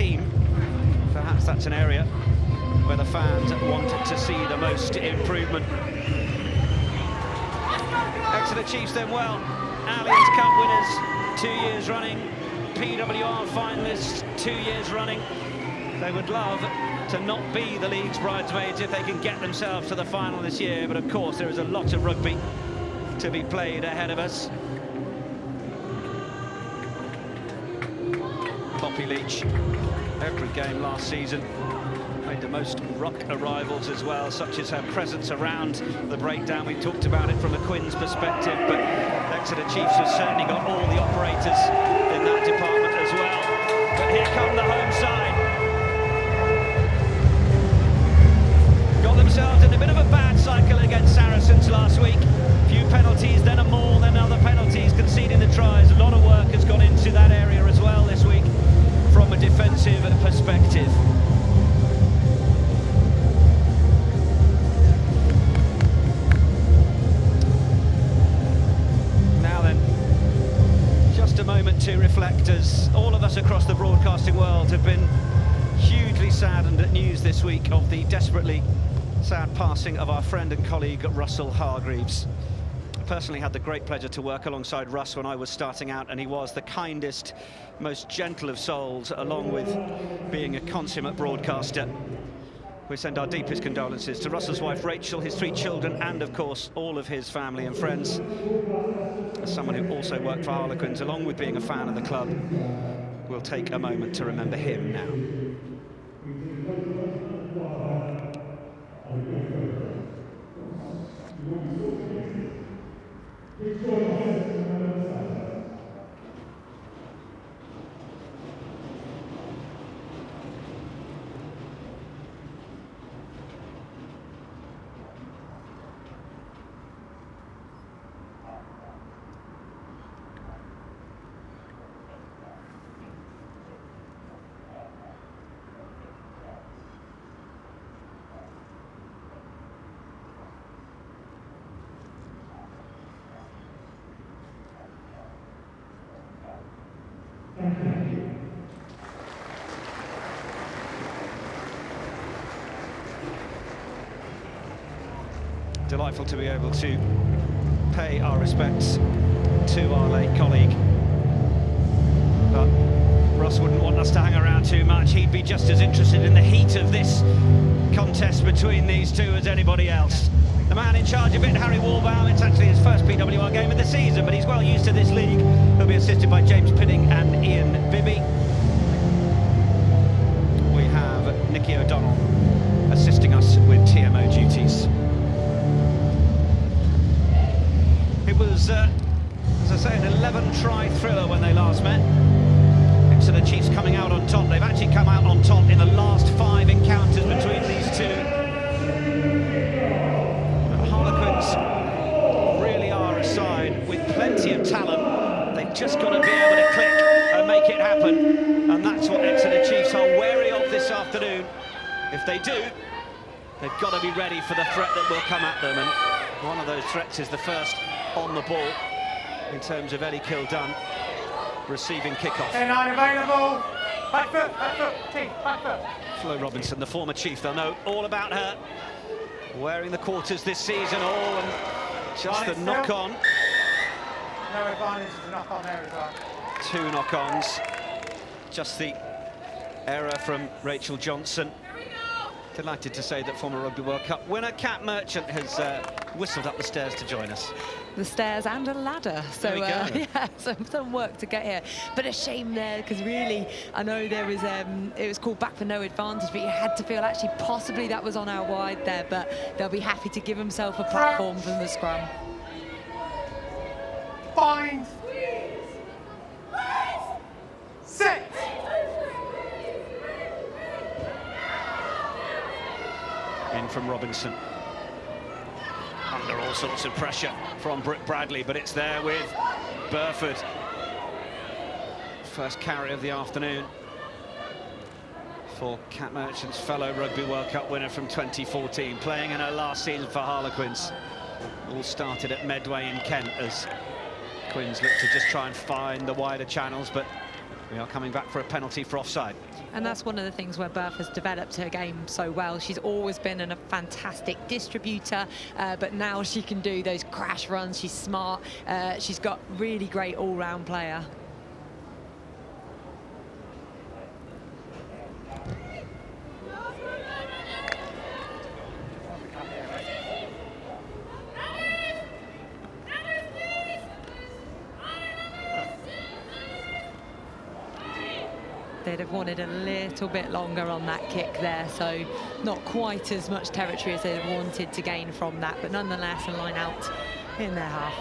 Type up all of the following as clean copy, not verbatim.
team, perhaps that's an area where the fans wanted to see the most improvement. Exeter Chiefs then well, Allianz Cup winners 2 years running, PWR finalists 2 years running. They would love to not be the league's bridesmaids if they can get themselves to the final this year, but of course there is a lot of rugby to be played ahead of us. Poppy Leach, every game last season, made the most ruck arrivals as well, such as her presence around the breakdown. We talked about it from a Quins perspective, but Exeter Chiefs have certainly got all the operators in that department as well. But here come the home side. Got themselves in a bit of a bad cycle against Saracens last week. Few penalties, then a maul, then other penalties, conceding the tries. A lot of work has gone into that area as well this week from a defensive perspective. Now then, just a moment to reflect, as all of us across the broadcasting world have been hugely saddened at news this week of the desperately sad passing of our friend and colleague Russell Hargreaves. I personally had the great pleasure to work alongside Russ when I was starting out, and he was the kindest, most gentle of souls, along with being a consummate broadcaster. We send our deepest condolences to Russell's wife Rachel, his 3 children, and of course all of his family and friends. As someone who also worked for Harlequins, along with being a fan of the club, we'll take a moment to remember him now. Delightful to be able to pay our respects to our late colleague. But Russ wouldn't want us to hang around too much. He'd be just as interested in the heat of this contest between these two as anybody else. The man in charge of it, Harry Warbaum, it's actually his first PWR game of the season, but he's well used to this league. He'll be assisted by James Pinning and Ian Bibby. We have Nicky O'Donnell assisting us with TMO duties. It was, as I say, an 11-try thriller when they last met. Exeter Chiefs coming out on top. They've actually come out on top in the last 5 encounters between these two. But Harlequins really are a side with plenty of talent. They've just got to be able to click and make it happen. And that's what Exeter Chiefs are wary of this afternoon. If they do, they've got to be ready for the threat that will come at them. And one of those threats is the first on the ball in terms of Eddie Kildunn receiving kickoff. 9 available. Back foot, team, back foot. Flo Robinson, the former Chief, they'll know all about her. Wearing the quarters this season, and just the knock-on. No advantage to knock on there as well. 2 knock-ons. Just the error from Rachel Johnson. Delighted to say that former Rugby World Cup winner Kat Merchant has whistled up the stairs to join us. The stairs and a ladder, so yeah, some work to get here. But a shame there, because really, I know there was it was called back for no advantage, but you had to feel actually possibly that was on our wide there. But they'll be happy to give themselves a platform from the scrum. Find. Sit. In from Robinson. Under all sorts of pressure from Britt Bradley, but it's there with Burford. First carry of the afternoon for Kat Merchant's fellow Rugby World Cup winner from 2014, playing in her last season for Harlequins. All started at Medway in Kent as Quins looked to just try and find the wider channels, but We are coming back for a penalty for offside. And that's one of the things where Bertha's developed her game so well. She's always been a fantastic distributor, but now she can do those crash runs. She's smart. She's got really great all-round player. They'd have wanted a little bit longer on that kick there, so not quite as much territory as they'd have wanted to gain from that, but nonetheless a line out in their half.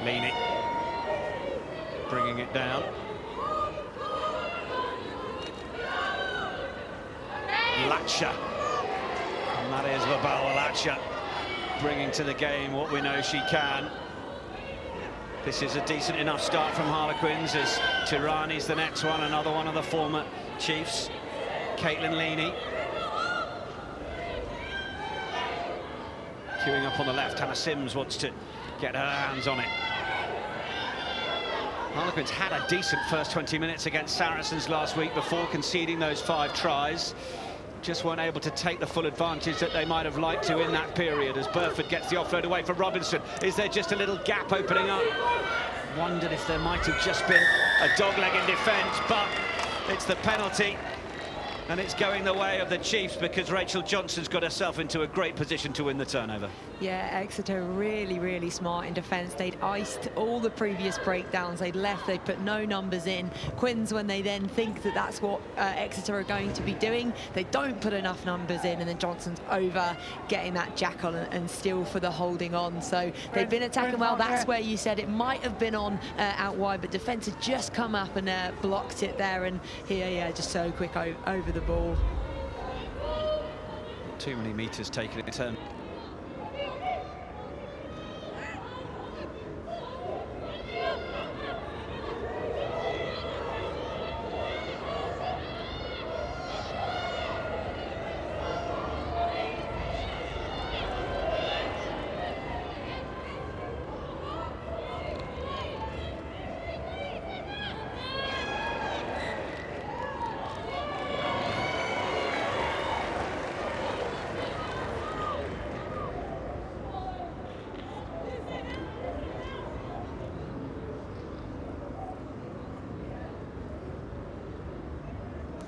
Leaning, bringing it down. Latcher. And that is Babal Latcher bringing to the game what we know she can. This is a decent enough start from Harlequins as Tirani's the next one, another one of the former Chiefs, Caitlin Leaney. Queuing up on the left, Hannah Sims wants to get her hands on it. Harlequins had a decent first 20 minutes against Saracens last week before conceding those 5 tries. Just weren't able to take the full advantage that they might have liked to in that period as Burford gets the offload away for Robinson. Is there just a little gap opening up? Wondered if there might have just been a dogleg in defence, but it's the penalty. And it's going the way of the Chiefs because Rachel Johnson's got herself into a great position to win the turnover. Yeah, Exeter really, really smart in defence. They'd iced all the previous breakdowns. They'd left, they'd put no numbers in. Quins, when they then think that that's what Exeter are going to be doing, they don't put enough numbers in, and then Johnson's over getting that jackal and steal for the holding on. So they've been attacking well. That's where you said it might have been on out wide, but defence had just come up and blocked it there. And here, yeah, just so quick over the ball. Too many metres taken in turn.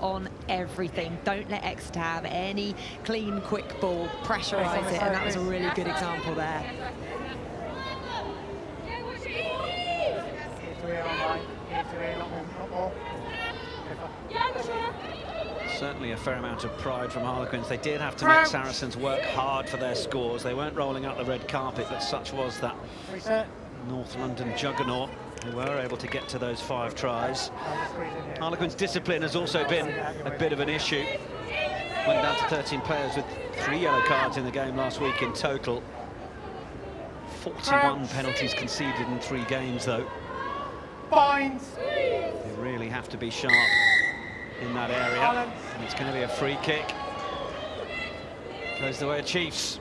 On everything. Don't let Exeter have any clean, quick ball. Pressurise it, and that was a really good example there. Certainly a fair amount of pride from Harlequins. They did have to make Saracens work hard for their scores. They weren't rolling out the red carpet, but such was that North London juggernaut who were able to get to those 5 tries. Harlequins' discipline has also been a bit of an issue. Went down to 13 players with 3 yellow cards in the game last week in total. 41 penalties conceded in 3 games, though. Fines. They really have to be sharp in that area. And it's going to be a free kick. Goes the way of Chiefs.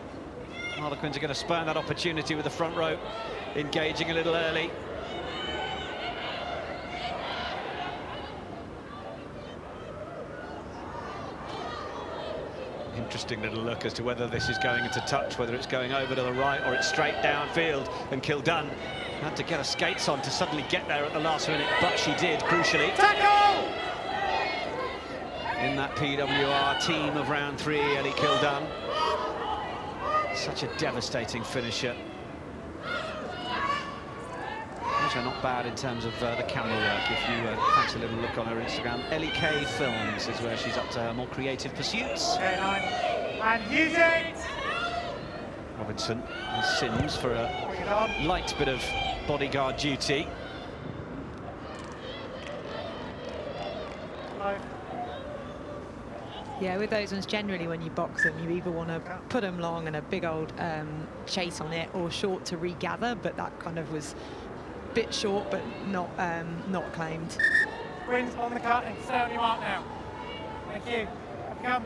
Harlequins are going to spurn that opportunity with the front row engaging a little early. Interesting little look as to whether this is going into touch, whether it's going over to the right or it's straight downfield, and Kildunn had to get her skates on to suddenly get there at the last minute, but she did, crucially. Tackle! In that PWR team of round 3, Ellie Kildunn. Such a devastating finisher. Also not bad in terms of the camera work. If you fancy a little look on her Instagram, Ellie K Films is where she's up to her more creative pursuits. And use it! Robinson and Sims for a light bit of bodyguard duty. Yeah, with those ones, generally when you box them, you either want to put them long and a big old chase on it, or short to regather, but that kind of was a bit short, but not claimed. Quins on the cut and stay on your mark now. Thank you. Come.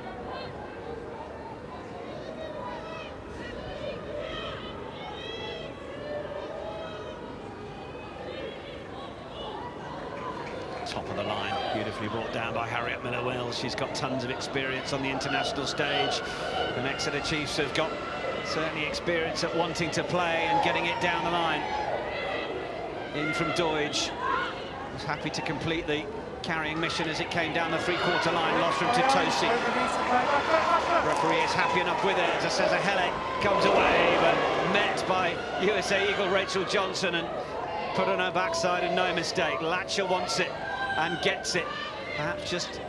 top of the line, beautifully brought down by Harriet Miller-Wills. She's got tons of experience on the international stage, and Exeter Chiefs have got certainly experience at wanting to play and getting it down the line. In from Doidge, was happy to complete the carrying mission as it came down the three-quarter line, lost from Tosi. Referee is happy enough with it as it says a Hele comes away, but met by USA Eagle Rachel Johnson and put on her backside and no mistake. Latcher wants it and gets it, perhaps just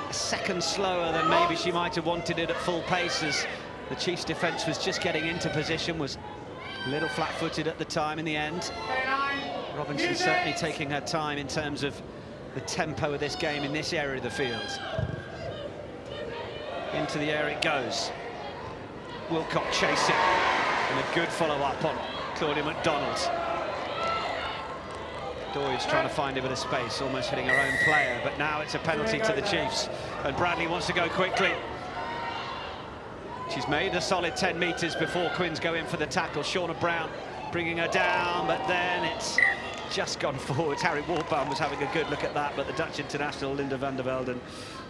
a second slower than maybe she might have wanted it at full pace, as the Chiefs' defence was just getting into position, was a little flat-footed at the time in the end. Robinson certainly taking her time in terms of the tempo of this game in this area of the field. Into the air it goes. Wilcock chasing, and a good follow-up on Claudia McDonald. Doidge trying to find a bit of space, almost hitting her own player, but now it's a penalty to the Chiefs, and Bradley wants to go quickly. She's made a solid 10 metres before Quins go in for the tackle. Shauna Brown bringing her down, but then it's just gone forwards. Harry Warbaum was having a good look at that, but the Dutch international Linda van der Velden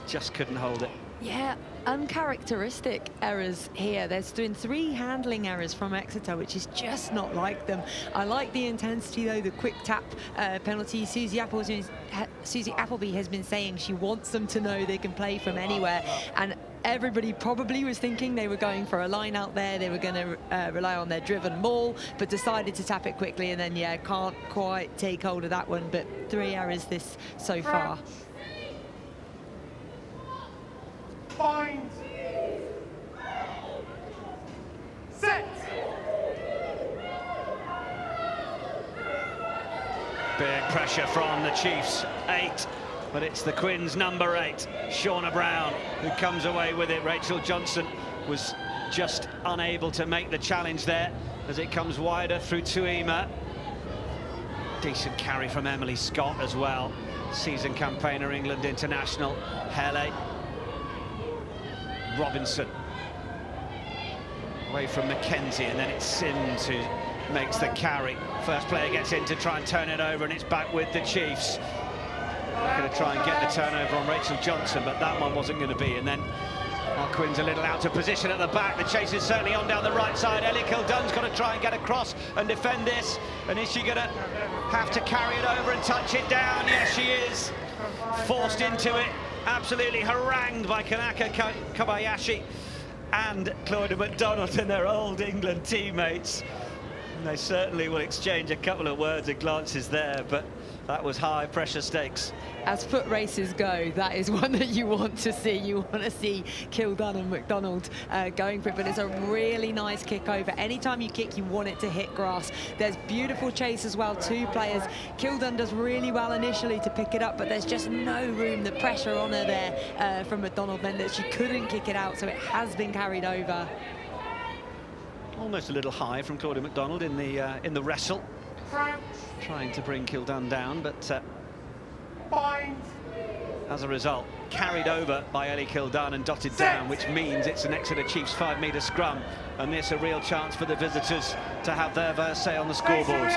just couldn't hold it. Yeah, uncharacteristic errors here. There's been 3 handling errors from Exeter, which is just not like them. I like the intensity, though, the quick tap penalty. Susie Appleby has been saying she wants them to know they can play from anywhere, and everybody probably was thinking they were going for a line out there, they were going to rely on their driven maul, but decided to tap it quickly, and then, yeah, can't quite take hold of that one, but 3 errors this so far. Find. Set. Big pressure from the Chiefs. 8, but it's the Quins' number 8, Shauna Brown, who comes away with it. Rachel Johnson was just unable to make the challenge there as it comes wider through Tuima. Decent carry from Emily Scott as well. Season campaigner, England international. Hele. Robinson away from Mackenzie, and then it's Sims who makes the carry. First player gets in to try and turn it over, and it's back with the Chiefs. They're going to try and get the turnover on Rachel Johnson, but that one wasn't going to be. And then Quins a little out of position at the back. The chase is certainly on down the right side. Ellie Kildun's got to try and get across and defend this. And is she going to have to carry it over and touch it down? Yes, she is. Forced into it. Absolutely harangued by Kanaka Kobayashi and Claudia McDonald and their old England teammates. And they certainly will exchange a couple of words and glances there, but that was high pressure stakes. As foot races go, that is one that you want to see. You want to see Kildun and McDonald going for it, but it's a really nice kick over. Anytime you kick, you want it to hit grass. There's beautiful chase as well, 2 players. Kildun does really well initially to pick it up, but there's just no room. The pressure on her there from McDonald meant that she couldn't kick it out, so it has been carried over. Almost a little high from Claudia McDonald in the wrestle, trying to bring Kildun down, but as a result, carried over by Ellie Kildun and dotted down, which means it's an Exeter Chiefs 5-metre scrum, and this a real chance for the visitors to have their say on the scoreboard.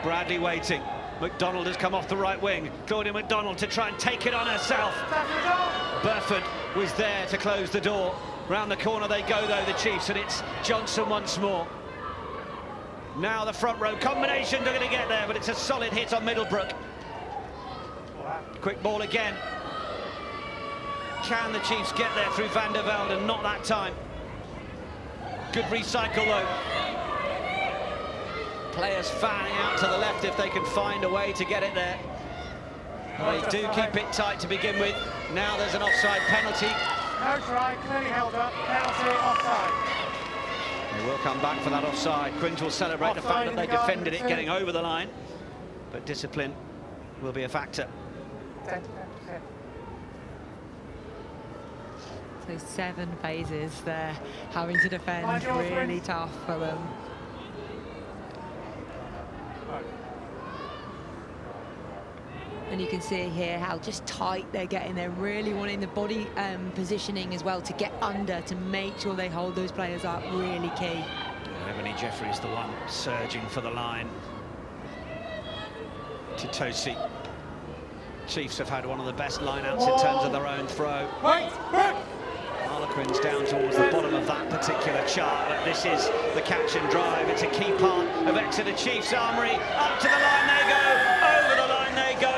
Bradley waiting. McDonald has come off the right wing. Claudia McDonald to try and take it on herself. Burford was there to close the door. Round the corner they go, though, the Chiefs, and it's Johnson once more. Now the front row combination, they're going to get there, but it's a solid hit on Middlebrook. Quick ball again. Can the Chiefs get there through Van der Velden? Not that time. Good recycle, though. Players fanning out to the left if they can find a way to get it there. They do keep it tight to begin with. Now there's an offside penalty. No try, clearly held up, penalty, offside. They will come back for that offside. Quins will celebrate the fact that they defended it, getting over the line. But discipline will be a factor. 10. So 7 phases there, having to defend, really tough for them. And you can see here how just tight they're getting. They're really wanting the body positioning as well to get under, to make sure they hold those players up. Really key. Ebony Jeffrey's the one surging for the line. To Tosi. Chiefs have had one of the best line-outs in terms of their own throw. Harlequins down towards the bottom of that particular chart, but this is the catch and drive. It's a key part of Exeter Chiefs' armoury. Up to the line they go, over the line they go,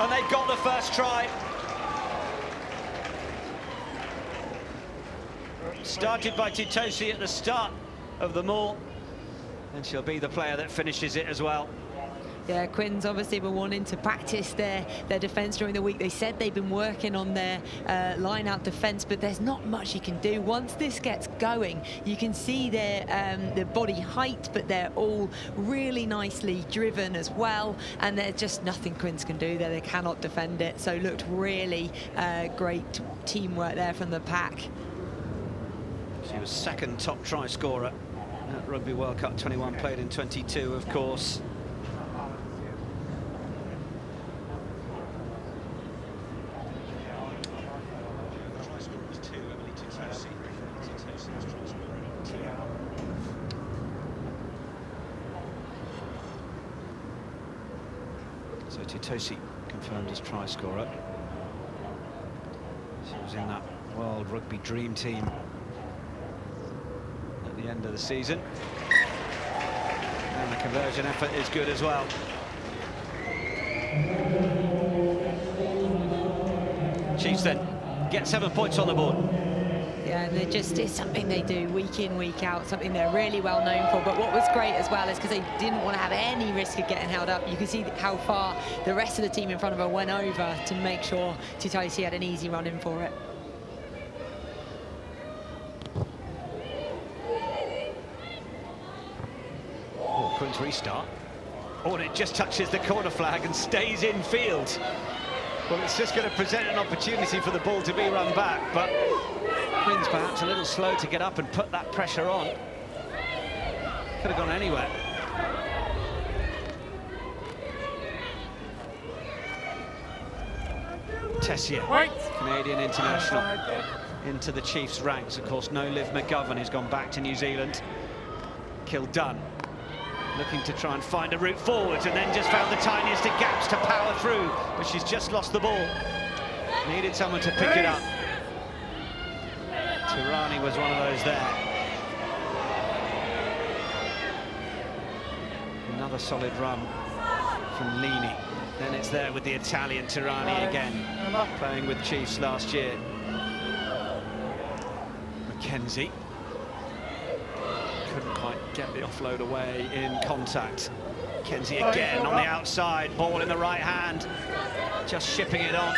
and they've got the first try. Started by Titosi at the start of the maul, and she'll be the player that finishes it as well. Yeah, Quins obviously were wanting to practice their defence during the week. They said they've been working on their line-out defence, but there's not much you can do. Once this gets going, you can see their body height, but they're all really nicely driven as well, and there's just nothing Quins can do there. They cannot defend it, so looked really great teamwork there from the pack. She was second top try scorer at Rugby World Cup 21, played in 22, of course. So Titosi confirmed as try scorer. She was in that World Rugby Dream Team at the end of the season. And the conversion effort is good as well. Chiefs then get 7 points on the board. Yeah, and it's something they do week in, week out, something they're really well known for. But what was great as well is because they didn't want to have any risk of getting held up. You can see how far the rest of the team in front of her went over to make sure Titosi had an easy run in for it. Oh, Quins restart. Oh, and it just touches the corner flag and stays in field. Well, it's just going to present an opportunity for the ball to be run back, but Quins perhaps a little slow to get up and put that pressure on. Could have gone anywhere. Tessier, Canadian international, into the Chiefs' ranks. Of course, no Liv McGovern, who's gone back to New Zealand. Kildunn looking to try and find a route forwards, and then just found the tiniest of gaps to power through, but she's just lost the ball. Needed someone to pick it up. Tirani was one of those there. Another solid run from Lini. Then it's there with the Italian Tirani again, playing with Chiefs last year. Mackenzie couldn't quite get the offload away in contact. Mackenzie again on the outside, ball in the right hand, just shipping it on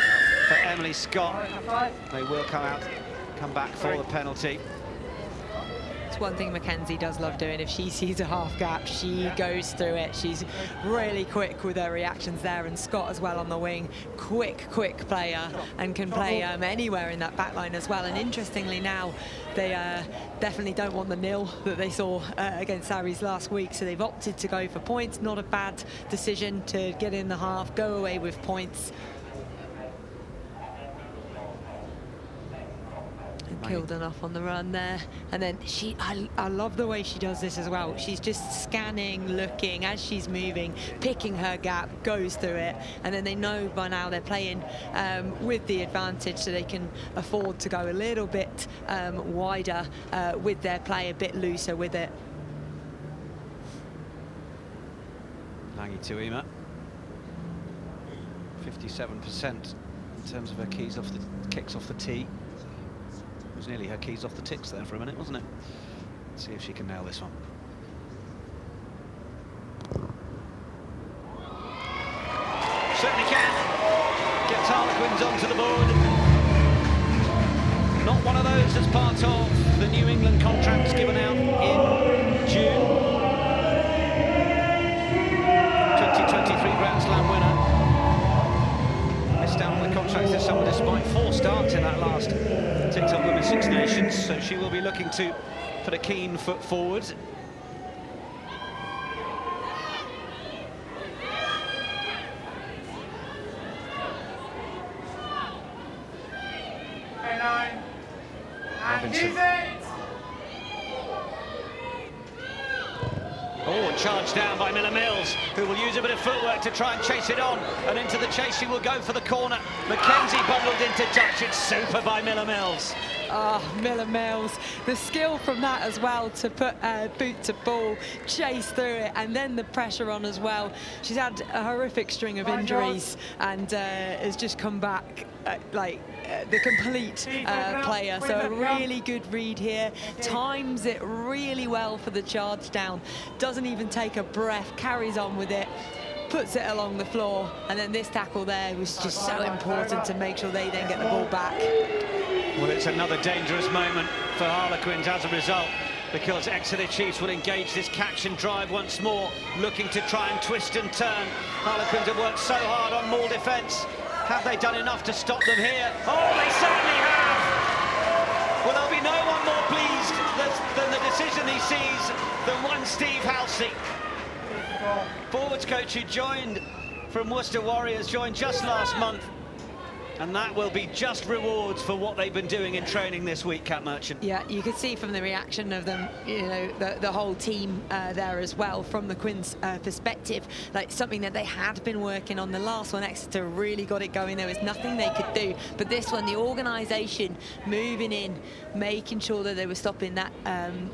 for Emily Scott. They will come back for the penalty. It's one thing Mackenzie does love doing. If she sees a half gap, she goes through it. She's really quick with her reactions there, and Scott as well on the wing. Quick player, and can play anywhere in that back line as well. And interestingly now, they definitely don't want the nil that they saw against Aries last week, so they've opted to go for points. Not a bad decision to get in the half, go away with points. Killed enough on the run there, and then I love the way she does this as well. She's just scanning, looking as she's moving, picking her gap, goes through it, and then they know by now they're playing with the advantage, so they can afford to go a little bit wider with their play, a bit looser with it. Langi Tuima, 57% in terms of her kicks off the tee. It was nearly her keys off the ticks there for a minute, wasn't it? Let's see if she can nail this one. Certainly can. Gets Harlequins onto the board. Not one of those as part of the New England contracts given out in June. 2023 Grand Slam winner. Missed out on the contracts this summer despite 4 starts in that last TikTok Women's Six Nations, so she will be looking to put a keen foot forward. Robinson. Oh, Oh, charged down by Miller Mills, who will use a bit of footwork to try and chase it on. And into the chase she will go for the corner. Mackenzie bundled into touch. It's super by Miller Mills. Oh, Miller Mills, the skill from that as well to put boot to ball, chase through it, and then the pressure on as well. She's had a horrific string of injuries and has just come back the complete player. So a really good read here, times it really well for the charge down, doesn't even take a breath, carries on with it, puts it along the floor, and then this tackle there was just so important to make sure they then get the ball back. Well, it's another dangerous moment for Harlequins as a result, because Exeter Chiefs will engage this catch and drive once more, looking to try and twist and turn. Harlequins have worked so hard on maul defence. Have they done enough to stop them here? Oh, they certainly have! Well, there'll be no one more pleased than the decision he sees than one Steve Halsey. Forwards coach who joined from Worcester Warriors, joined just last month. And that will be just rewards for what they've been doing in training this week, Cat Merchant. Yeah, you could see from the reaction of them, you know, the whole team there as well, from the Quins perspective, like something that they had been working on. The last one, Exeter really got it going. There was nothing they could do. But this one, the organisation moving in, making sure that they were stopping that,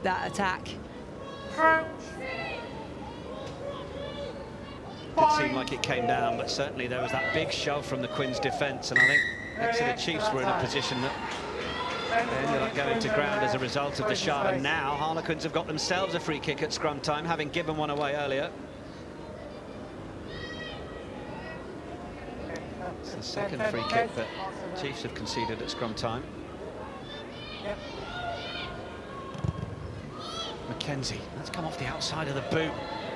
that attack. It seemed like it came down, but certainly there was that big shove from the Quins defence, and I think Exeter Chiefs were in a position that they ended up going to ground as a result of the shove, and now Harlequins have got themselves a free kick at scrum time, having given one away earlier. It's the second free kick that Chiefs have conceded at scrum time. Mackenzie, that's come off the outside of the boot.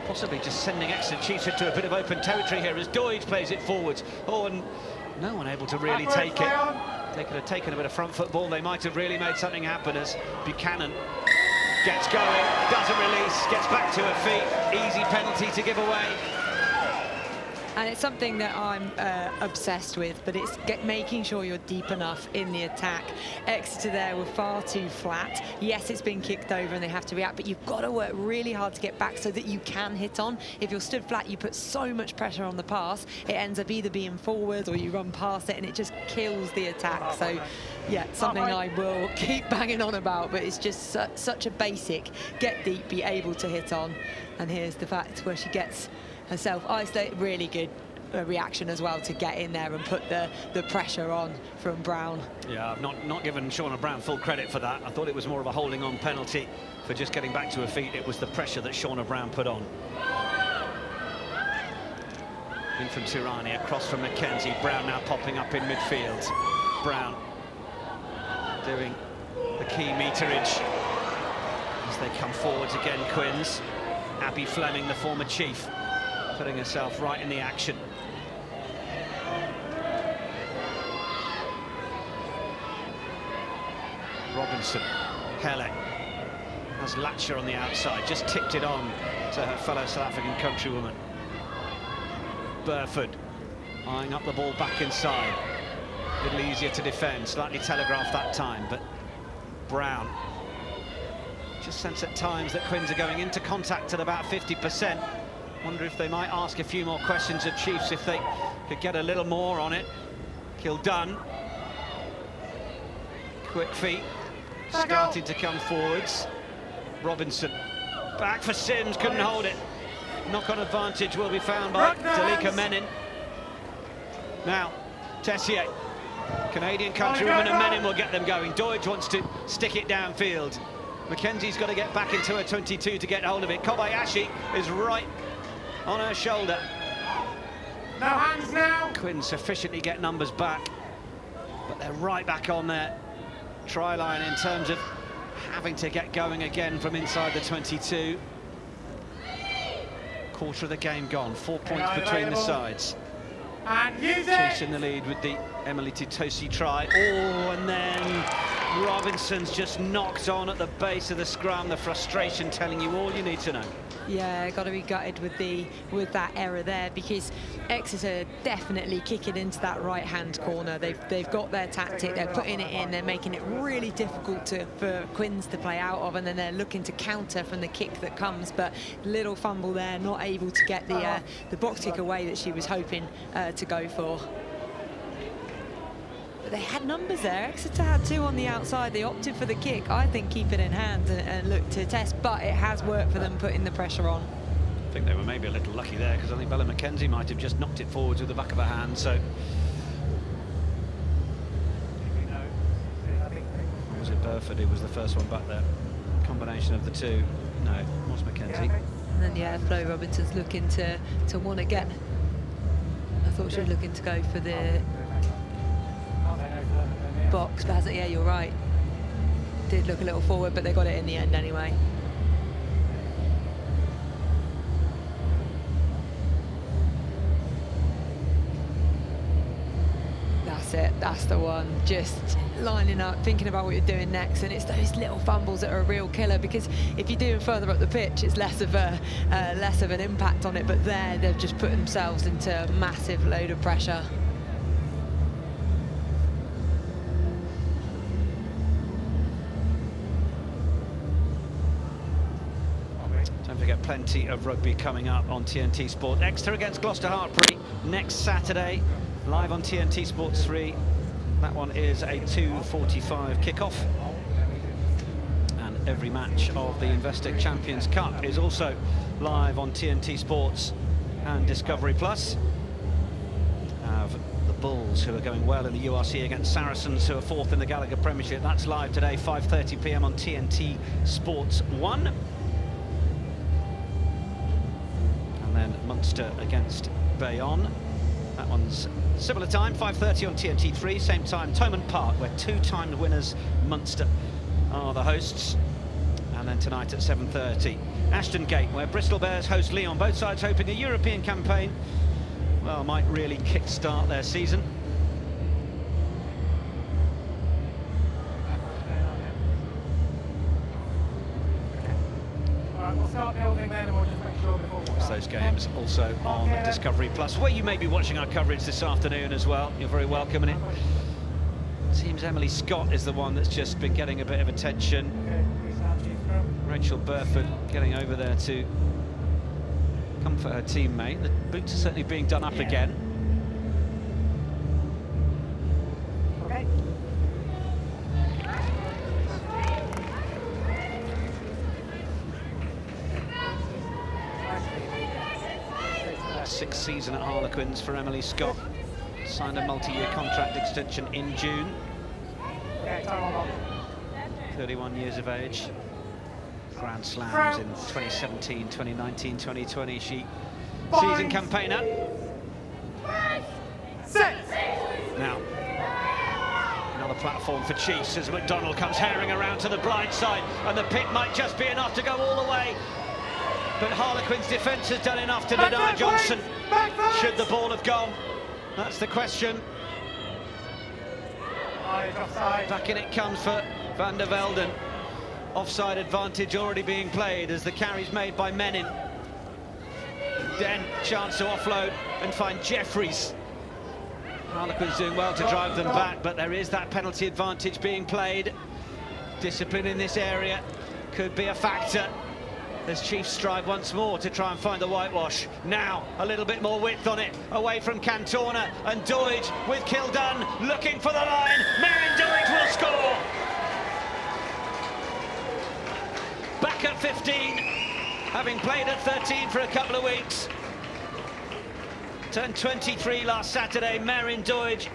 Possibly just sending Exeter Chiefs into a bit of open territory here as Doidge plays it forwards. Oh, and no one able to really take it. They could have taken a bit of front football. They might have really made something happen as Buchanan gets going, doesn't release, gets back to her feet. Easy penalty to give away. And it's something that I'm obsessed with, but it's making sure you're deep enough in the attack. Exeter there were far too flat. Yes, it's been kicked over and they have to react, but you've got to work really hard to get back so that you can hit on. If you're stood flat, you put so much pressure on the pass, it ends up either being forward or you run past it and it just kills the attack. So, yeah, something I will keep banging on about, but it's just such a basic. Get deep, be able to hit on. And here's the fact where she gets herself isolated. Really good reaction as well to get in there and put the pressure on from Brown. Yeah, I've not given Shauna Brown full credit for that. I thought it was more of a holding on penalty for just getting back to her feet. It was the pressure that Shauna Brown put on. In from Tirani, across from Mackenzie. Brown now popping up in midfield. Brown doing the key meterage as they come forwards again, Quins. Abby Fleming, the former chief, putting herself right in the action. Robinson, Hele has Latcher on the outside, just tipped it on to her fellow South African countrywoman. Burford eyeing up the ball back inside. A little easier to defend, slightly telegraphed that time, but Brown. Just sense at times that Quins are going into contact at about 50%. Wonder if they might ask a few more questions of Chiefs if they could get a little more on it. Kildun. Quick feet. Starting to come forwards. Robinson. Back for Sims, couldn't hold it. Knock-on advantage will be found by Dalika Menin. Now, Tessier. Canadian countrywoman and Menin will get them going. Doidge wants to stick it downfield. Mackenzie's got to get back into her 22 to get hold of it. Kobayashi is right on her shoulder. No hands now. Quins sufficiently get numbers back, but they're right back on their try line in terms of having to get going again from inside the 22. Quarter of the game gone, 4 points between the sides. And use Chiefs in the lead with the Emily Titosi try. Oh, and then Robinson's just knocked on at the base of the scrum, the frustration telling you all you need to know. Yeah, got to be gutted with that error there, because Exeter definitely kicking into that right-hand corner. They've got their tactic, they're putting it in, they're making it really difficult for Quins to play out of, and then they're looking to counter from the kick that comes, but little fumble there, not able to get the box kick away that she was hoping to go for. But they had numbers there. Exeter had 2 on the outside. They opted for the kick. I think keep it in hand and look to test, but it has worked for them, putting the pressure on. I think they were maybe a little lucky there, because I think Bella McKenzie might have just knocked it forwards with the back of her hand. So was it Burford who was the first one back there? Combination of the two. No, it was McKenzie. And then yeah, Flo Robinson's looking to want to get. I thought she was looking to go for the box, but yeah, you're right. Did look a little forward, but they got it in the end anyway. That's it, that's the one. Just lining up, thinking about what you're doing next, and it's those little fumbles that are a real killer, because if you're doing further up the pitch, it's less of an impact on it, but there they've just put themselves into a massive load of pressure. Don't forget, plenty of rugby coming up on TNT Sport. Exeter against Gloucester Hartpury next Saturday, live on TNT Sports 3. That one is a 2:45 kickoff. And every match of the Investec Champions Cup is also live on TNT Sports and Discovery Plus. Have the Bulls, who are going well in the URC, against Saracens, who are 4th in the Gallagher Premiership. That's live today, 5:30 p.m. on TNT Sports 1. And then Munster against Bayonne. That one's similar time, 5:30 on TNT3, same time, Thomond Park, where 2-time winners Munster are the hosts. And then tonight at 7:30, Ashton Gate, where Bristol Bears host Lyon. Both sides hoping a European campaign, well, might really kick-start their season. We'll start building then, and we'll just make sure before we Those games also on Discovery Plus, where you may be watching our coverage this afternoon as well. You're very welcome. And it seems Emily Scott is the one that's just been getting a bit of attention. Rachel Burford getting over there to comfort her teammate. The boots are certainly being done up again. Okay. 6th season at Harlequins for Emily Scott. Signed a multi-year contract extension in June. 31 years of age. Grand Slams in 2017, 2019, 2020. She season campaigner. Now, another platform for Chiefs as McDonald comes herring around to the blind side, and the pick might just be enough to go all the way. But Harlequins' defence has done enough to deny Johnson. Should the ball have gone? That's the question. Back in it comes for Van der Velden. Offside advantage already being played as the carry's made by Menin. Then chance to offload and find Jeffries. Harlequins doing well to drive them back, but there is that penalty advantage being played. Discipline in this area could be a factor as Chiefs strive once more to try and find the whitewash. Now a little bit more width on it, away from Cantona, and Doidge with Kildun looking for the line. Marion Doidge will score. Back at 15, having played at 13 for a couple of weeks. Turned 23 last Saturday. Marion Doidge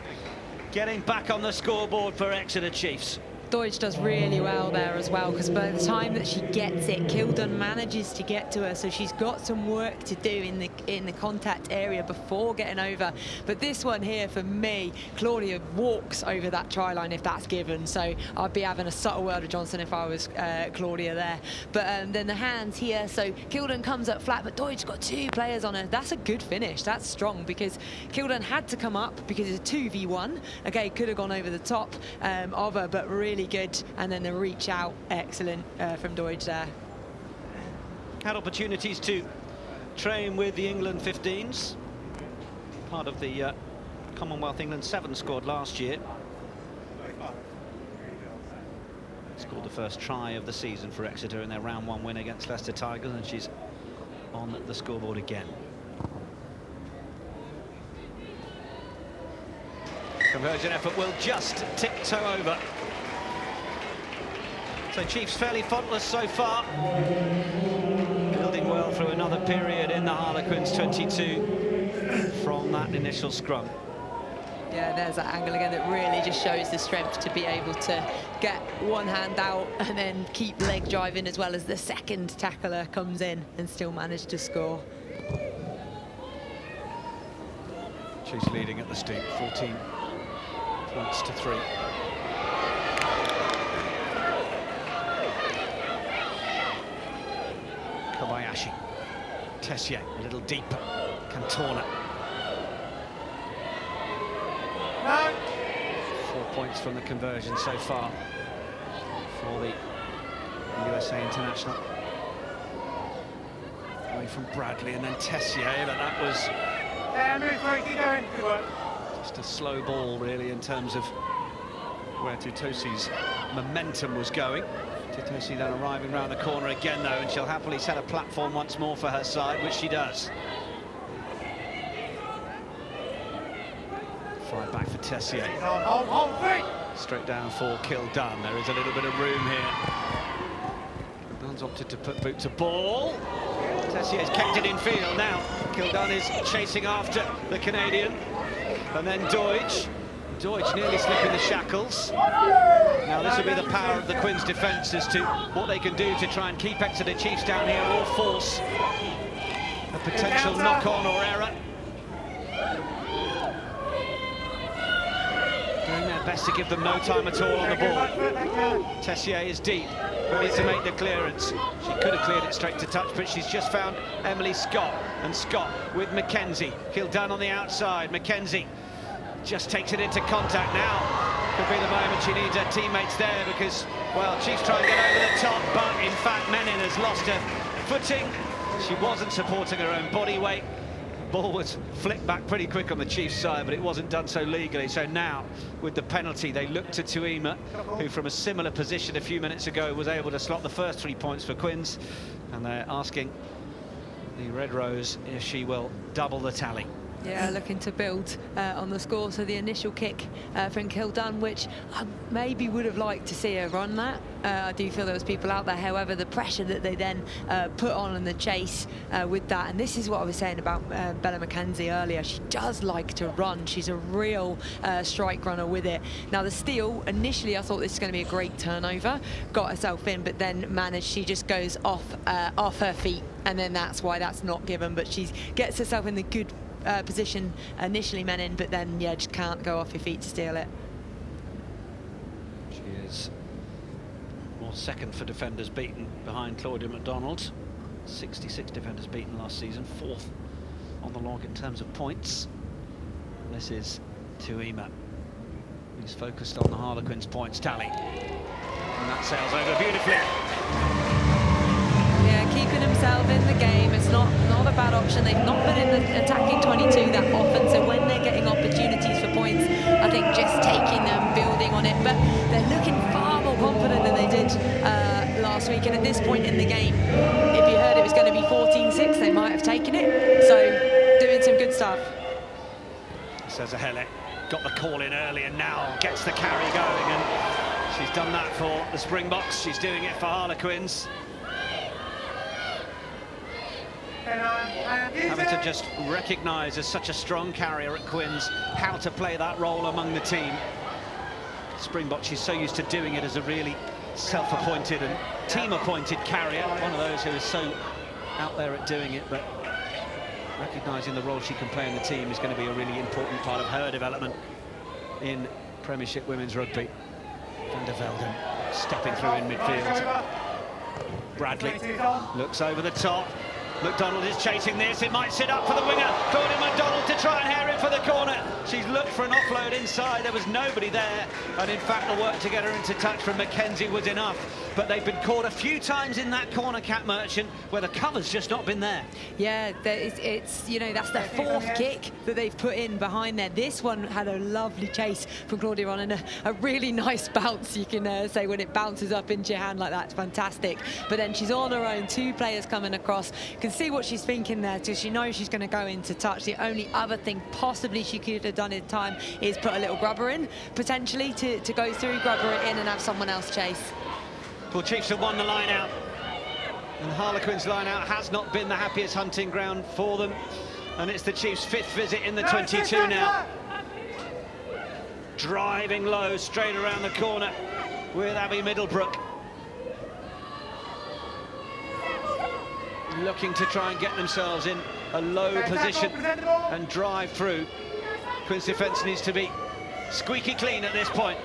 getting back on the scoreboard for Exeter Chiefs. Doidge does really well there as well, because by the time that she gets it, Kildun manages to get to her, so she's got some work to do in the contact area before getting over. But this one here, for me, Claudia walks over that try line if that's given, so I'd be having a subtle word with Johnson if I was Claudia there. But then the hands here, so Kildun comes up flat, but Doidge's got 2 players on her. That's a good finish, that's strong, because Kildun had to come up because it's a 2v1. Okay, could have gone over the top of her, but really really good. And then the reach out, excellent from Deutsch there. Had opportunities to train with the England 15s. Part of the Commonwealth England 7 squad last year. Scored the first try of the season for Exeter in their round 1 win against Leicester Tigers, and she's on the scoreboard again. Conversion effort will just tiptoe over. So Chiefs fairly faultless so far. Building well through another period in the Harlequins 22 from that initial scrum. Yeah, there's that angle again that really just shows the strength to be able to get one hand out and then keep leg driving, as well as the second tackler comes in and still manage to score. She's leading at the steep, 14 points to 3. Kobayashi, Tessier, a little deeper, Cantona. 4 points from the conversion so far for the USA international. Away from Bradley and then Tessier, but that was just a slow ball really in terms of where Tutosi's momentum was going. Tutosi then arriving round the corner again though, and she'll happily set a platform once more for her side, which she does. Fire back for Tessier. Straight down for Kildun. There is a little bit of room here. Kildun's opted to put boot to ball. Tessier's kept it in field now. Kildun is chasing after the Canadian. And then Deutsch nearly slipping the shackles. Now this will be the power of the Quins defence as to what they can do to try and keep Exeter Chiefs down here or force a potential knock-on or error. Doing their best to give them no time at all on the ball. Tessier is deep, ready to make the clearance. She could have cleared it straight to touch, but she's just found Emily Scott, and Scott with Mackenzie. Kildun on the outside. Mackenzie just takes it into contact now. Could be the moment she needs her teammates there, because, well, Chiefs try and get over the top, but in fact Menin has lost her footing. She wasn't supporting her own body weight. Ball was flicked back pretty quick on the Chiefs side, but it wasn't done so legally. So now, with the penalty, they look to Tuima, who from a similar position a few minutes ago was able to slot the first 3 points for Quins, and they're asking the Red Rose if she will double the tally. Yeah, looking to build on the score. So the initial kick from Kildun, which I maybe would have liked to see her run that. I do feel there was people out there. However, the pressure that they then put on in the chase with that, and this is what I was saying about Bella Mackenzie earlier. She does like to run. She's a real strike runner with it. Now the steal, initially I thought this was going to be a great turnover, got herself in, but then she just goes off her feet, and then that's why that's not given. But she gets herself in the good position initially, Menin, but then yeah, just can't go off your feet to steal it. She is more second for defenders beaten behind Claudia McDonald. 66 defenders beaten last season, 4th on the log in terms of points. This is Tuima, who's focused on the Harlequins points tally, and that sails over beautifully. Yeah, keeping himself in the game, it's not a bad option. They've not been in the attacking 22 that often, so when they're getting opportunities for points, I think just taking them, building on it, but they're looking far more confident than they did last week. And at this point in the game, if you heard it was going to be 14-6, they might have taken it. So doing some good stuff. Says Ahele, got the call in early and now gets the carry going, and she's done that for the Springboks. She's doing it for Harlequins. Having to just recognise as such a strong carrier at Quins how to play that role among the team. Springbok, she's so used to doing it as a really self-appointed and team-appointed carrier, one of those who is so out there at doing it, but recognising the role she can play in the team is going to be a really important part of her development in Premiership Women's Rugby. Van der Velden stepping through in midfield. Bradley looks over the top. McDonald is chasing this, it might sit up for the winger. Claudia McDonald to try and hair in for the corner. She's looked for an offload inside, there was nobody there. And in fact, the work to get her into touch from Mackenzie was enough. But they've been caught a few times in that corner, Cat Merchant, where the cover's just not been there. Yeah, it's you know, that's the fourth kick that they've put in behind there. This one had a lovely chase from Claudia on, and a really nice bounce, you can say, when it bounces up into your hand like that. It's fantastic. But then she's on her own, two players coming across. You can see what she's thinking there, because she knows she's going to go into touch. The only other thing possibly she could have done in time is put a little grubber in, potentially, to go through, grubber it in and have someone else chase. Well, Chiefs have won the line out, and Harlequins line out has not been the happiest hunting ground for them, and it's the Chiefs' 5th visit in the 22 now. Driving low straight around the corner with Abby Middlebrook, looking to try and get themselves in a low position and drive through. Quins' defence needs to be squeaky clean at this point.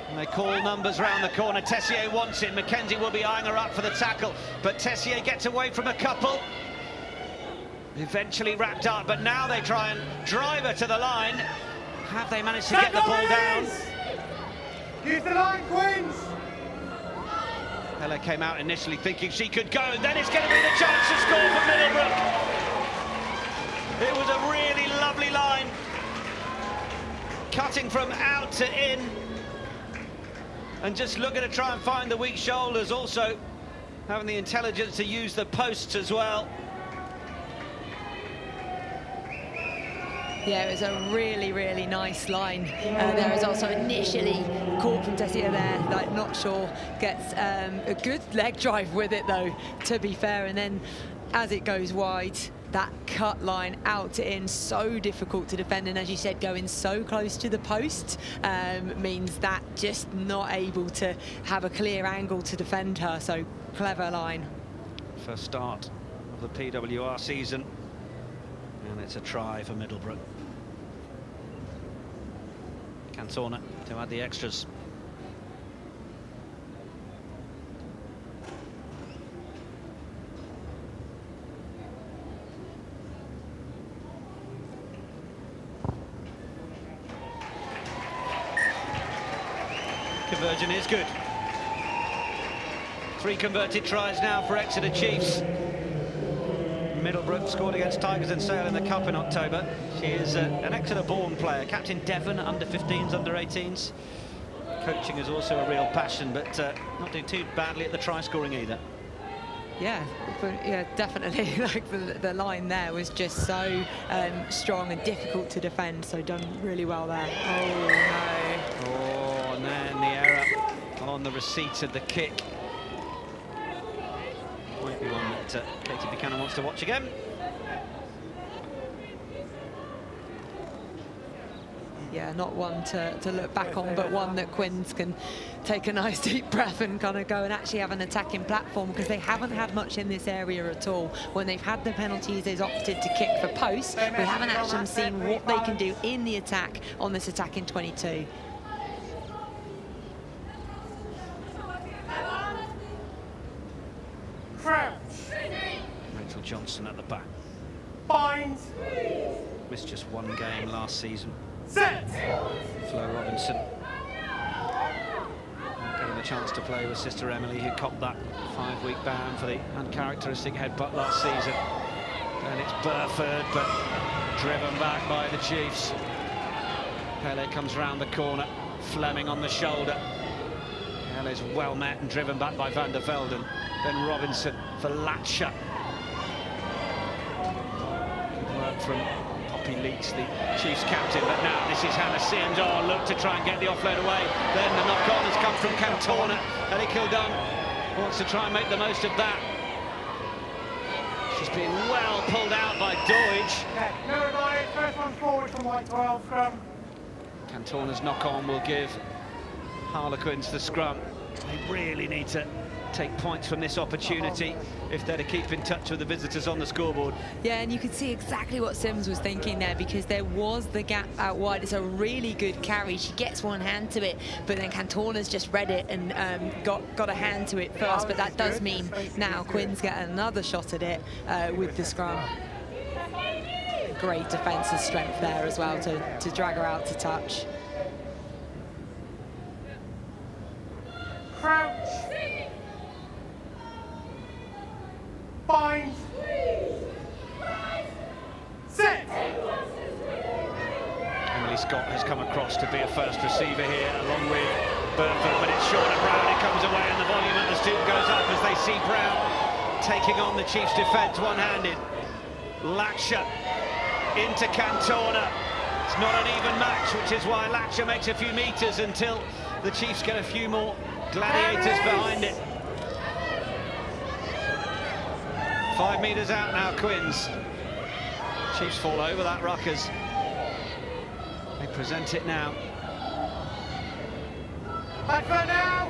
And they call numbers round the corner. Tessier wants it. Mackenzie will be eyeing her up for the tackle, but Tessier gets away from a couple. Eventually wrapped up, but now they try and drive her to the line. Have they managed to get the ball down? Use the line, Quins! Ella came out initially thinking she could go, and then it's going to be the chance to score for Middlebrook. It was a really lovely line, cutting from out to in, and just looking to try and find the weak shoulders, also having the intelligence to use the posts as well. Yeah, it was a really, really nice line. There is also initially caught from Tessier there, like not sure, gets a good leg drive with it though, to be fair, and then as it goes wide, that cut line out to in, so difficult to defend, and as you said, going so close to the post means that just not able to have a clear angle to defend her, so clever line. First start of the PWR season, and it's a try for Middlebrook. Cantona to add the extras. Conversion is good. 3 converted tries now for Exeter Chiefs. Middlebrook scored against Tigers and Sale in the Cup in October. She is an Exeter-born player. Captain Devon, under-15s, under-18s. Coaching is also a real passion, but not doing too badly at the try-scoring either. Yeah, definitely. Like the line there was just so strong and difficult to defend, so done really well there. Oh, no. Oh, and then the error on the receipt of the kick. Might be one that Katie Buchanan wants to watch again. Yeah, not one to look back on, but one that Quins can take a nice deep breath and kind of go and actually have an attacking platform, because they haven't had much in this area at all. When they've had the penalties, they've opted to kick for posts. We haven't actually seen what they can do in the attack on this attacking 22. Crouch. Rachel Johnson at the back. Bind. Missed just one game last season. Set. Flo Robinson getting the chance to play with sister Emily, who copped that 5-week ban for the uncharacteristic headbutt last season. And it's Burford, but driven back by the Chiefs. Pele comes round the corner, Fleming on the shoulder. Pele's well met and driven back by Van der Velden. Then Robinson for Latcher. Good work from Poppy Leach, the Chiefs captain, but now this is Hannah Sims. Oh, look to try and get the offload away. Then the knock-on has come from Cantona. Ellie Kildun wants to try and make the most of that. She's been well pulled out by Deutsch. Okay, no right, first one forward from white 12, scrum. Cantona's knock-on will give Harlequins the scrum. They really need to take points from this opportunity if they're to keep in touch with the visitors on the scoreboard. Yeah, and you could see exactly what Sims was thinking there, because there was the gap out wide. It's a really good carry. She gets one hand to it, but then Cantona's just read it and got a hand to it first. But that does mean now Quins get another shot at it with the scrum. Great defensive strength there as well to drag her out to touch. Crouch. Bind. Sit. Emily Scott has come across to be a first receiver here, along with Burford, but it's short of Brown. It comes away, and the volume at the stoop goes up as they see Brown taking on the Chiefs' defence one-handed. Latcher into Cantona. It's not an even match, which is why Latcher makes a few metres until the Chiefs get a few more gladiators behind it. 5 metres out now, Quins. Chiefs fall over that ruckers. They present it now. Back foot now.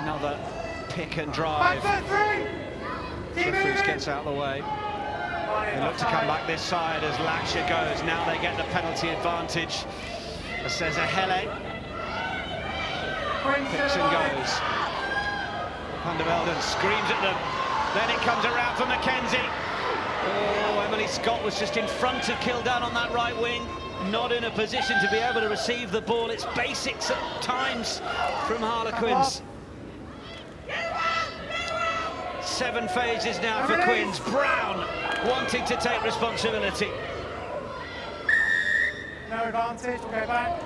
Another pick and drive. Back foot 3. Jeffries gets out of the way. They look to come back this side as Latcher goes. Now they get the penalty advantage. Says a Hele. Picks and goes. Van der Velden screams at them. Then it comes around for Mackenzie. Oh, Emily Scott was just in front of Kildown on that right wing. Not in a position to be able to receive the ball. It's basics at times from Harlequins. 7 phases now for Quins. Brown wanting to take responsibility. No advantage, we'll go back.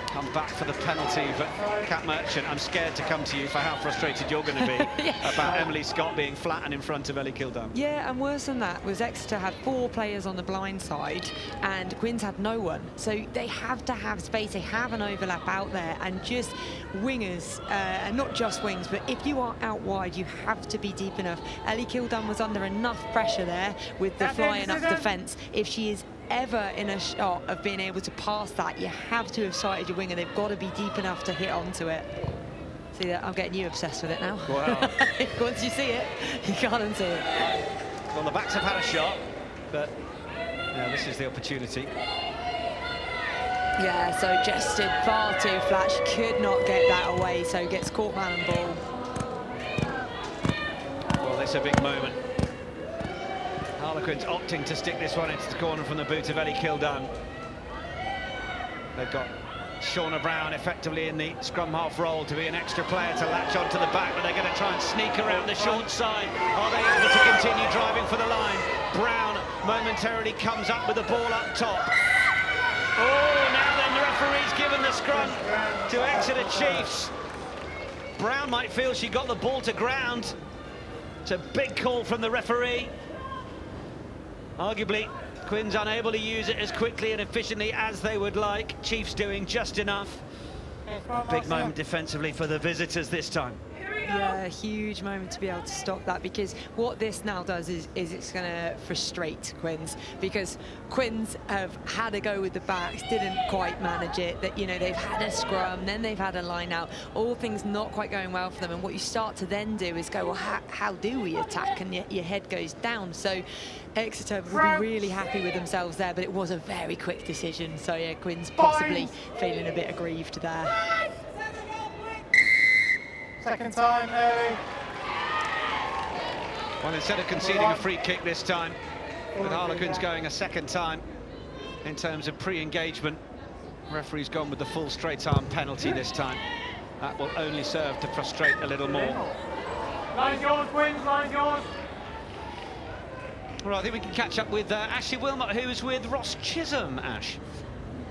Come back for the penalty, but Cat Merchant, I'm scared to come to you for how frustrated you're going to be Yeah. about Emily Scott being flat and in front of Ellie Kildown. Yeah, and worse than that was Exeter had 4 players on the blind side and Quins had no one. So they have to have space, they have an overlap out there, and just wingers, and not just wings, but if you are out wide, you have to be deep enough. Ellie Kildown was under enough pressure there with the flying up defence. If she is ever in a shot of being able to pass that, you have to have sighted your winger. They've got to be deep enough to hit onto it. See that? I'm getting you obsessed with it now. Wow. Once you see it, you can't unsee it. Well, the backs have had a shot, but yeah, this is the opportunity. Yeah, so Jested far too flat. She could not get that away, so gets caught man and ball. Well, it's a big moment. Harlequins opting to stick this one into the corner from the boot of Ellie Kildown. They've got Shauna Brown effectively in the scrum half role to be an extra player to latch onto the back, but they're going to try and sneak around the short side. Are they able to continue driving for the line? Brown momentarily comes up with the ball up top. Oh, now then the referee's given the scrum to Exeter Chiefs. Brown might feel she got the ball to ground. It's a big call from the referee. Arguably, Quins unable to use it as quickly and efficiently as they would like. Chiefs doing just enough. Big moment defensively for the visitors this time. Yeah, a huge moment to be able to stop that, because what this now does is it's going to frustrate Quins, because Quins have had a go with the backs, didn't quite manage it. That, you know, they've had a scrum, then they've had a line out, all things not quite going well for them. And what you start to then do is go, well, how do we attack? And your head goes down. So Exeter will be really happy with themselves there, but it was a very quick decision. So yeah, Quins possibly feeling a bit aggrieved there. Second time, early. Well, instead of conceding a free kick this time, with Harlequins going a second time in terms of pre-engagement, referee's gone with the full straight-arm penalty this time. That will only serve to frustrate a little more. Line's yours, Quins, line's yours. Well, I think we can catch up with Ashley Wilmot, who's with Ross Chisholm. Ash.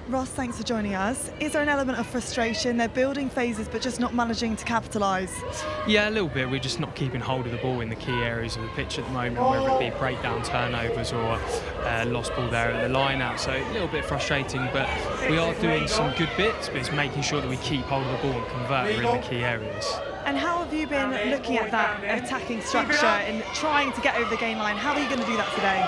Ross, thanks for joining us. Is there an element of frustration? They're building phases but just not managing to capitalise. Yeah, a little bit. We're just not keeping hold of the ball in the key areas of the pitch at the moment, whether it be breakdown turnovers or lost ball there at the line out. So a little bit frustrating, but we are doing some good bits, but it's making sure that we keep hold of the ball and convert in the key areas. And how have you been looking at that attacking structure and trying to get over the gain line? How are you going to do that today?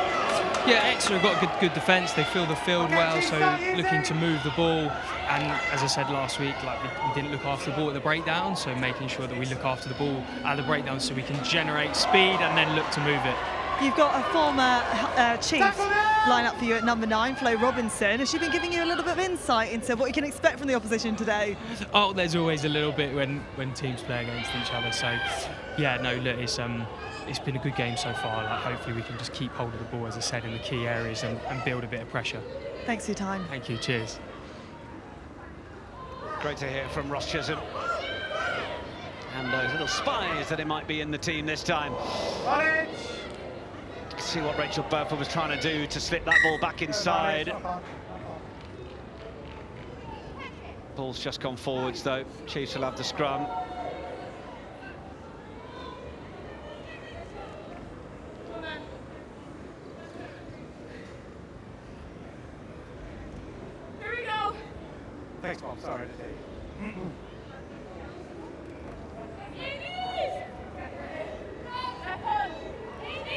Yeah, Exeter have got good defence. They fill the field well, so looking to move the ball. And as I said last week, like we didn't look after the ball at the breakdown, so making sure that we look after the ball at the breakdown so we can generate speed and then look to move it. You've got a former Chief line up for you at number 9, Flo Robinson. Has she been giving you a little bit of insight into what you can expect from the opposition today? Oh, there's always a little bit when teams play against each other. So, yeah, no, look, it's been a good game so far. Like, hopefully we can just keep hold of the ball, as I said, in the key areas and build a bit of pressure. Thanks for your time. Thank you. Cheers. Great to hear from Ross Chisholm. And those little spies that it might be in the team this time. See what Rachel Burford was trying to do to slip that ball back inside. Ball's just gone forwards though. Chiefs will have the scrum. Here we go. Thanks, Bob. Sorry.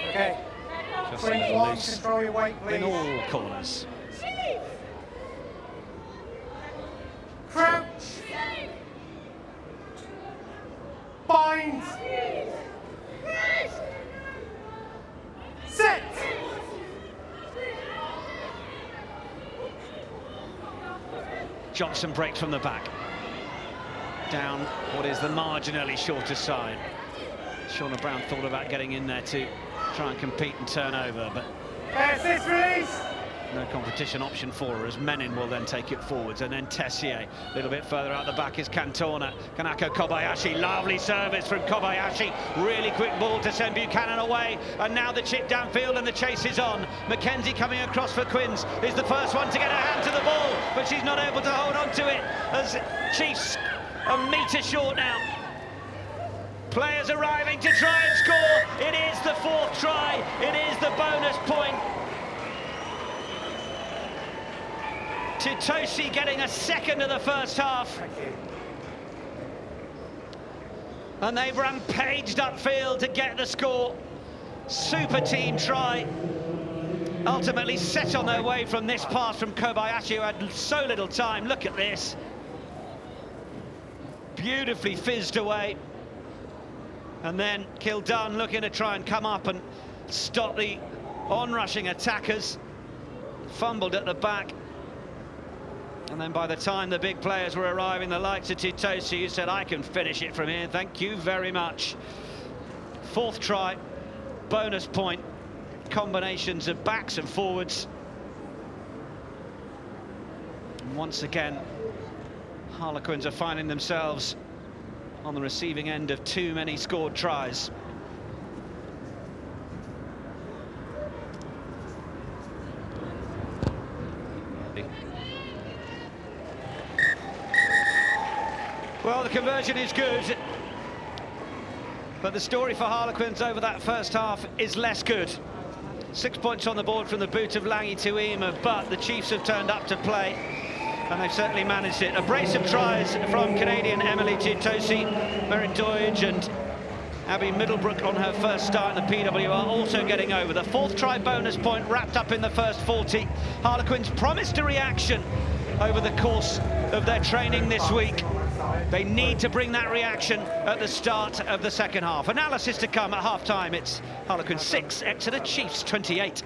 Okay. Just a little loose control your weight, please. in all corners. Crouch. Bind. Sit. Johnson breaks from the back. Down what is the marginally shorter side. Shauna Brown thought about getting in there to try and compete and turn over, but Assist release. no competition option for her, as Menin will then take it forwards, and then Tessier. A little bit further out the back is Cantona. Kanako Kobayashi, lovely service from Kobayashi. Really quick ball to send Buchanan away, and now the chip downfield and the chase is on. Mackenzie coming across for Quins is the first one to get her hand to the ball, but she's not able to hold on to it as Chiefs a metre short now. Players arriving to try and score. It is the 4th try. It is the bonus point. Titosi getting a second of the first half. And they've rampaged upfield to get the score. Super team try. Ultimately set on their way from this pass from Kobayashi, who had so little time. Look at this. Beautifully fizzed away. And then Kildun looking to try and come up and stop the on-rushing attackers. Fumbled at the back. And then by the time the big players were arriving, the likes of Titosi, who said, I can finish it from here, thank you very much. 4th try, bonus point, combinations of backs and forwards. And once again, Harlequins are finding themselves on the receiving end of too many scored tries. Well, the conversion is good, but the story for Harlequins over that first half is less good. 6 points on the board from the boot of Langi Tuima, but the Chiefs have turned up to play, and they've certainly managed it. A brace of tries from Canadian Emily Titosi, Merritt Doidge and Abby Middlebrook on her first start in the PWR, also getting over. The 4th try bonus point wrapped up in the first 40. Harlequins promised a reaction over the course of their training this week. They need to bring that reaction at the start of the second half. Analysis to come at half-time. It's Harlequins 6, Exeter Chiefs 28.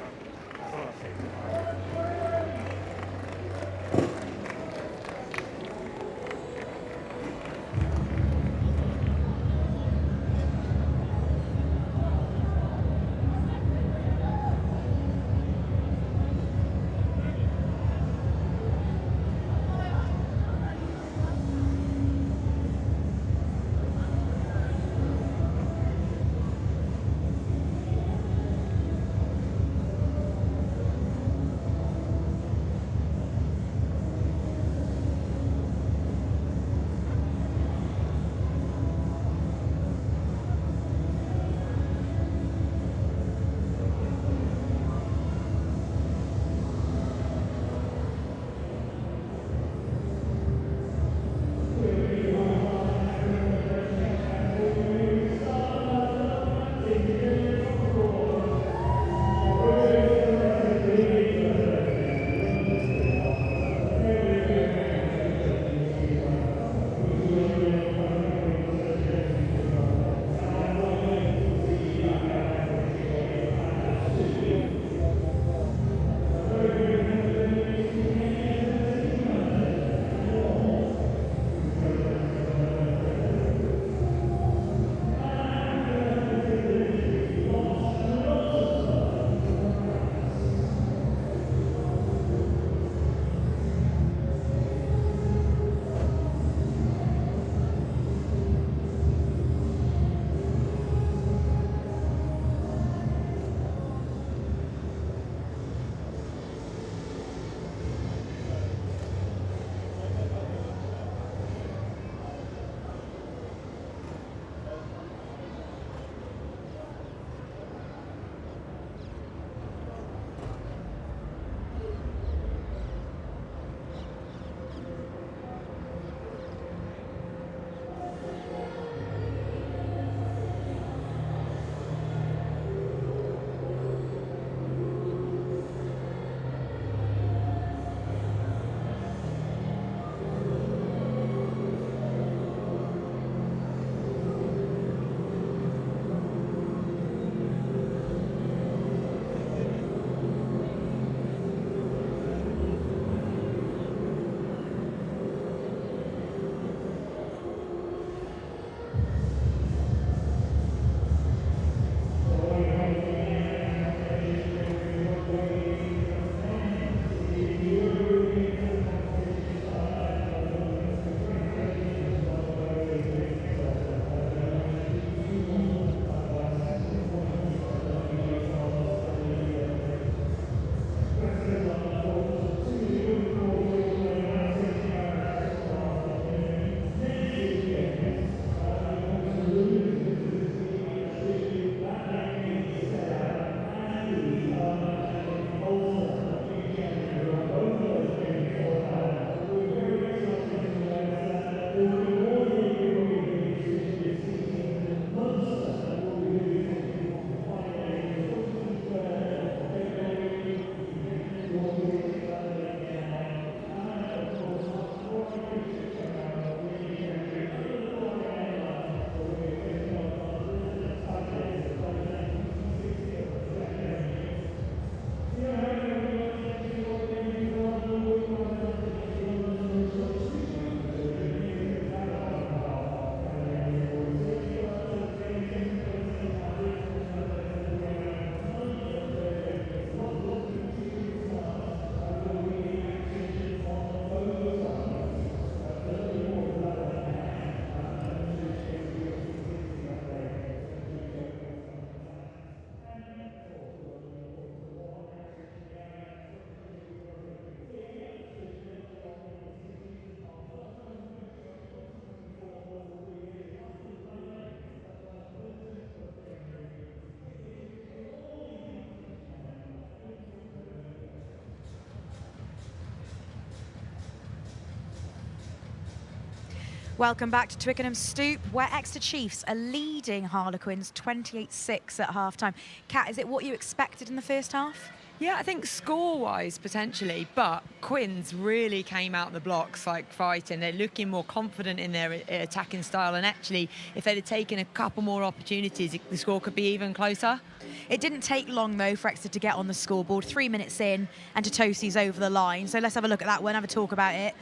Welcome back to Twickenham Stoop, where Exeter Chiefs are leading Harlequins 28-6 at half-time. Kat, is it what you expected in the first half? Yeah, I think score-wise, potentially, but Quins really came out the blocks, like, fighting. They're looking more confident in their attacking style, and actually, if they'd have taken a couple more opportunities, the score could be even closer. It didn't take long, though, for Exeter to get on the scoreboard. 3 minutes in, and Totosi's over the line. So let's have a look at that one, have a talk about it.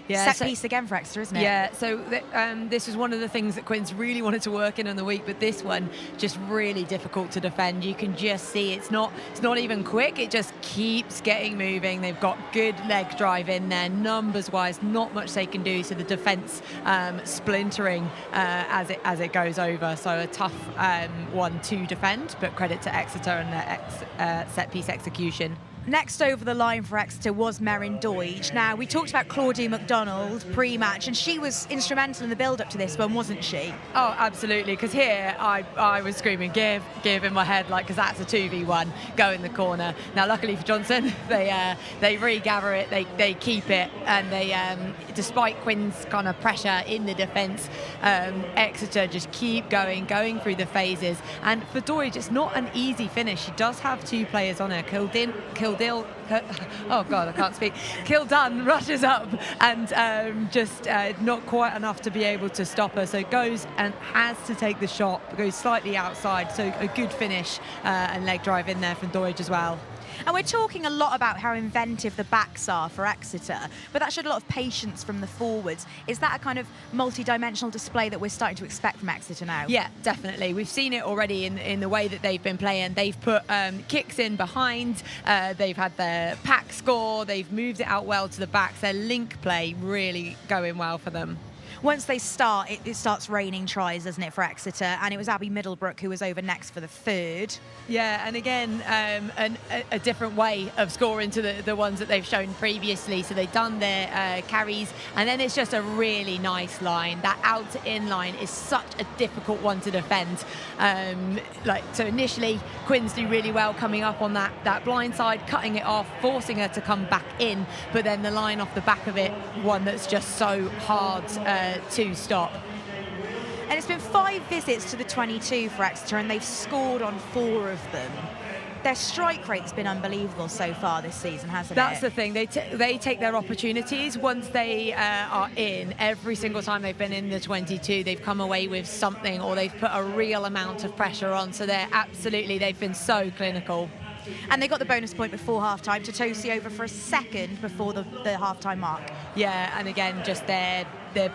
Yeah, Set piece again for Exeter, isn't it? Yeah, so this was one of the things that Quins really wanted to work in the week, but this one just really difficult to defend. You can just see it's not even quick. It just keeps getting moving. They've got good leg drive in there. Numbers-wise, not much they can do. So the defence splintering as it goes over. So a tough one to defend, but credit to Exeter and their set piece execution. Next over the line for Exeter was Merrin Deutsch. Now, we talked about Claudia MacDonald pre-match, and she was instrumental in the build-up to this one, wasn't she? Oh, absolutely, because here I was screaming, give in my head, like, because that's a 2v1, go in the corner. Now, luckily for Johnson, they regather it, they keep it, and they, despite Quins' kind of pressure in the defence, Exeter just keep going through the phases. And for Deutsch, it's not an easy finish. She does have two players on her. Kildun rushes up and just not quite enough to be able to stop her, so goes and has to take the shot, goes slightly outside, so a good finish and leg drive in there from Deutsch as well. And we're talking a lot about how inventive the backs are for Exeter, but that showed a lot of patience from the forwards. Is that a kind of multi-dimensional display that we're starting to expect from Exeter now? Yeah, definitely. We've seen it already in the way that they've been playing. They've put kicks in behind, they've had their pack score, they've moved it out well to the backs. Their link play really going well for them. Once they start, it starts raining tries, doesn't it, for Exeter? And it was Abby Middlebrook who was over next for the third. Yeah, and again, a different way of scoring to the ones that they've shown previously. So they've done their carries, and then it's just a really nice line. That out-to-in line is such a difficult one to defend. So initially, Quins do really well coming up on that blind side, cutting it off, forcing her to come back in. But then the line off the back of it, one that's just so hard to stop. And it's been 5 visits to the 22 for Exeter, and they've scored on 4 of them. Their strike rate's been unbelievable so far this season, hasn't it? That's the thing. They take their opportunities once they are in. Every single time they've been in the 22, they've come away with something, or they've put a real amount of pressure on. So they've been so clinical. And they got the bonus point before half-time. Totosi over for a second before the half-time mark. Yeah, and again, just their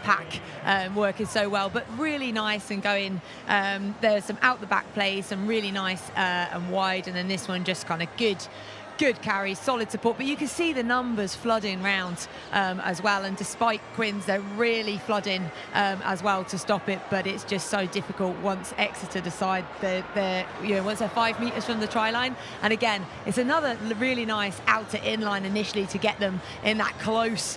pack working so well, but really nice and going. There's some out-the-back plays, some really nice and wide, and then this one just kind of good carry, solid support, but you can see the numbers flooding round as well, and despite Quins, they're really flooding as well to stop it, but it's just so difficult once Exeter decide once they're 5 metres from the try line. And again, it's another really nice out to in line initially to get them in that close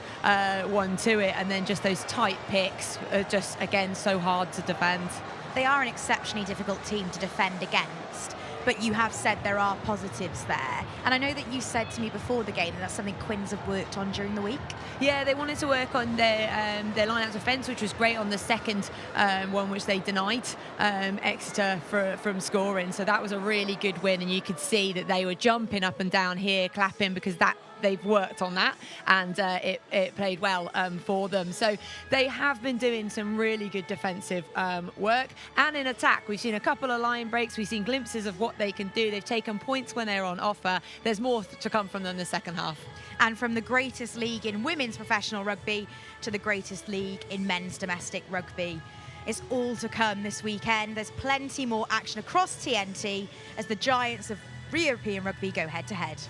one to it, and then just those tight picks are just, again, so hard to defend. They are an exceptionally difficult team to defend against, but you have said there are positives there. And I know that you said to me before the game that that's something Quins have worked on during the week. Yeah, they wanted to work on their line-out defence, which was great on the second one, which they denied Exeter from scoring. So that was a really good win, and you could see that they were jumping up and down here, clapping, because they've worked on that, and it played well for them. So they have been doing some really good defensive work. And in attack, we've seen a couple of line breaks. We've seen glimpses of what they can do. They've taken points when they're on offer. There's more to come from them in the second half. And from the greatest league in women's professional rugby to the greatest league in men's domestic rugby. It's all to come this weekend. There's plenty more action across TNT as the giants of European rugby go head-to-head.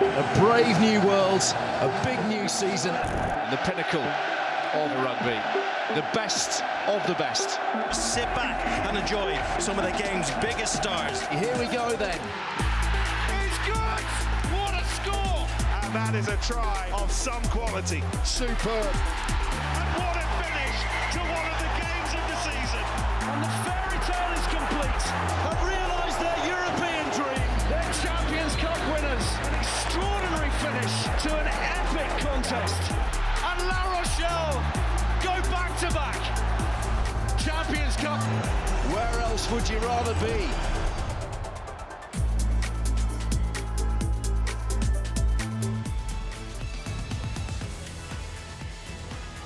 A brave new world, a big new season. The pinnacle of rugby, the best of the best. Sit back and enjoy some of the game's biggest stars. Here we go then. It's good! What a score! And that is a try of some quality. Superb. And what a finish to one of the games of the season. And the fairy tale is complete. Have realised their European dream. They're Champions Cup winners. An extraordinary finish to an epic contest. And La Rochelle go back-to-back. Champions Cup. Where else would you rather be?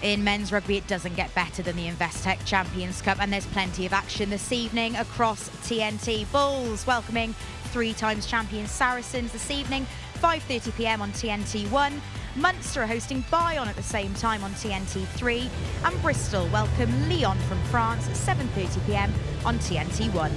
In men's rugby, it doesn't get better than the Investec Champions Cup, and there's plenty of action this evening across TNT. Bulls welcoming 3 times champion Saracens this evening, 5:30 p.m. on TNT1. Munster are hosting Bayonne at the same time on TNT3, and Bristol welcome Lyon from France at 7:30 p.m. on TNT1.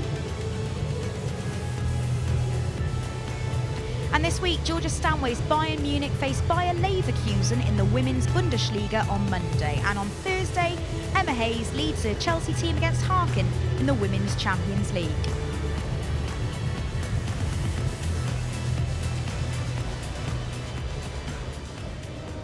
And this week, Georgia Stanway's Bayern Munich face Bayer Leverkusen in the Women's Bundesliga on Monday. And on Thursday, Emma Hayes leads her Chelsea team against Harlequins in the Women's Champions League.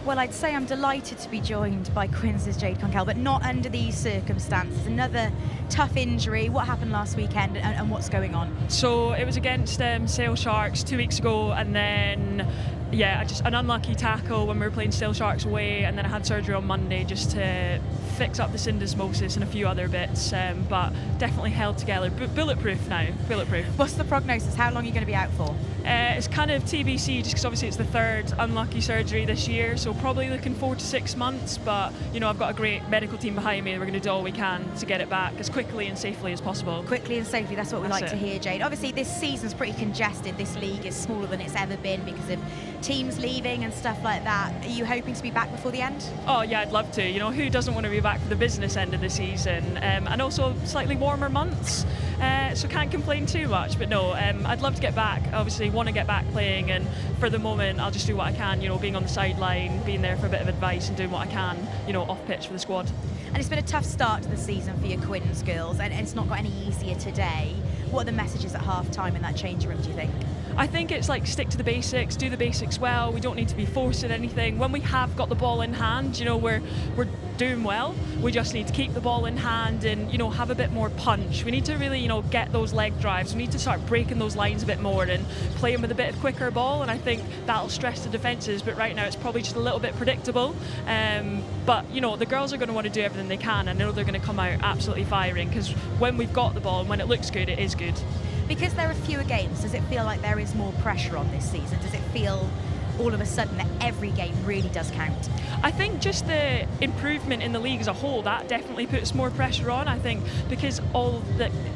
Well, I'd say I'm delighted to be joined by Quins' Jade Conkell, but not under these circumstances. Another tough injury. What happened last weekend and what's going on? So it was against Sale Sharks 2 weeks ago, and then just an unlucky tackle when we were playing Sale Sharks away, and then I had surgery on Monday just to fix up the syndesmosis and a few other bits, but definitely held together. Bulletproof now, bulletproof. What's the prognosis? How long are you going to be out for? It's kind of TBC, just because obviously it's the 3rd unlucky surgery this year, so probably looking 4 to 6 months, but I've got a great medical team behind me. We're going to do all we can to get it back as quickly and safely as possible. Quickly and safely, that's what we like to hear, Jade. Obviously this season's pretty congested. This league is smaller than it's ever been because of teams leaving and stuff like that. Are you hoping to be back before the end? Oh yeah, I'd love to. Who doesn't want to be back for the business end of the season, and also slightly warmer months, so can't complain too much. But no, I'd love to get back. Obviously want to get back playing, and for the moment I'll just do what I can, being on the sideline, being there for a bit of advice and doing what I can, off pitch for the squad. And it's been a tough start to the season for your Quins girls, and it's not got any easier today. What are the messages at half-time in that changing room, do you think? I think it's like stick to the basics, do the basics well. We don't need to be forcing anything. When we have got the ball in hand, we're doing well. We just need to keep the ball in hand and, have a bit more punch. We need to really, get those leg drives. We need to start breaking those lines a bit more and playing with a bit of quicker ball, and I think that'll stress the defences, but right now it's probably just a little bit predictable. But, the girls are going to want to do everything they can. I know they're going to come out absolutely firing, because when we've got the ball and when it looks good, it is good. Because there are fewer games, does it feel like there is more pressure on this season? Does it feel all of a sudden that every game really does count? I think just the improvement in the league as a whole, that definitely puts more pressure on. I think because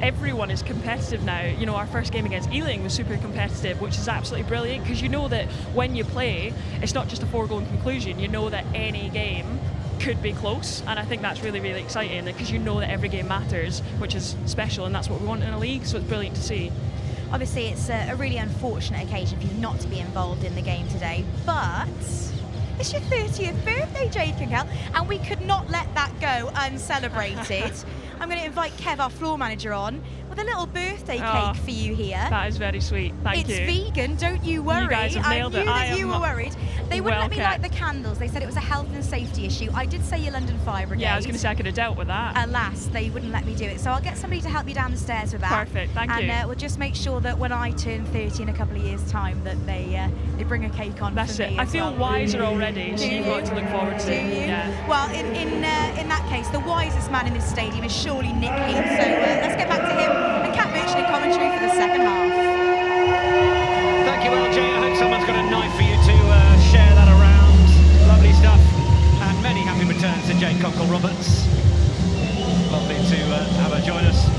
everyone is competitive now. Our first game against Ealing was super competitive, which is absolutely brilliant, because that when you play, it's not just a foregone conclusion. That any game could be close, and I think that's really, really exciting, because that every game matters, which is special, and that's what we want in a league, so it's brilliant to see. Obviously it's a really unfortunate occasion for you not to be involved in the game today, but it's your 30th birthday, Jade Conkell, and we could not let that go uncelebrated. I'm going to invite Kev, our floor manager, on with a little birthday cake for you here. That is very sweet. Thank you. It's vegan, don't you worry. You guys have nailed it. I knew that you were worried. They wouldn't let me light the candles. They said it was a health and safety issue. I did say your London Fire Brigade. Yeah, I was going to say I could have dealt with that. Alas, they wouldn't let me do it. So I'll get somebody to help you down the stairs with that. Perfect, thank you. And we'll just make sure that when I turn 30 in a couple of years' time, that they bring a cake on. That's for me it. I feel wiser already, so you've got to look forward to. Do you? Yeah. Well, in that case, the wisest man in this stadium is surely Nick Heath. So let's get back to him and Kat Merchant in commentary for the second half. Thank you, LJ. I hope someone's got a knife for you to share that around. Lovely stuff. And many happy returns to Jade Conkell-Roberts. Lovely to have her join us.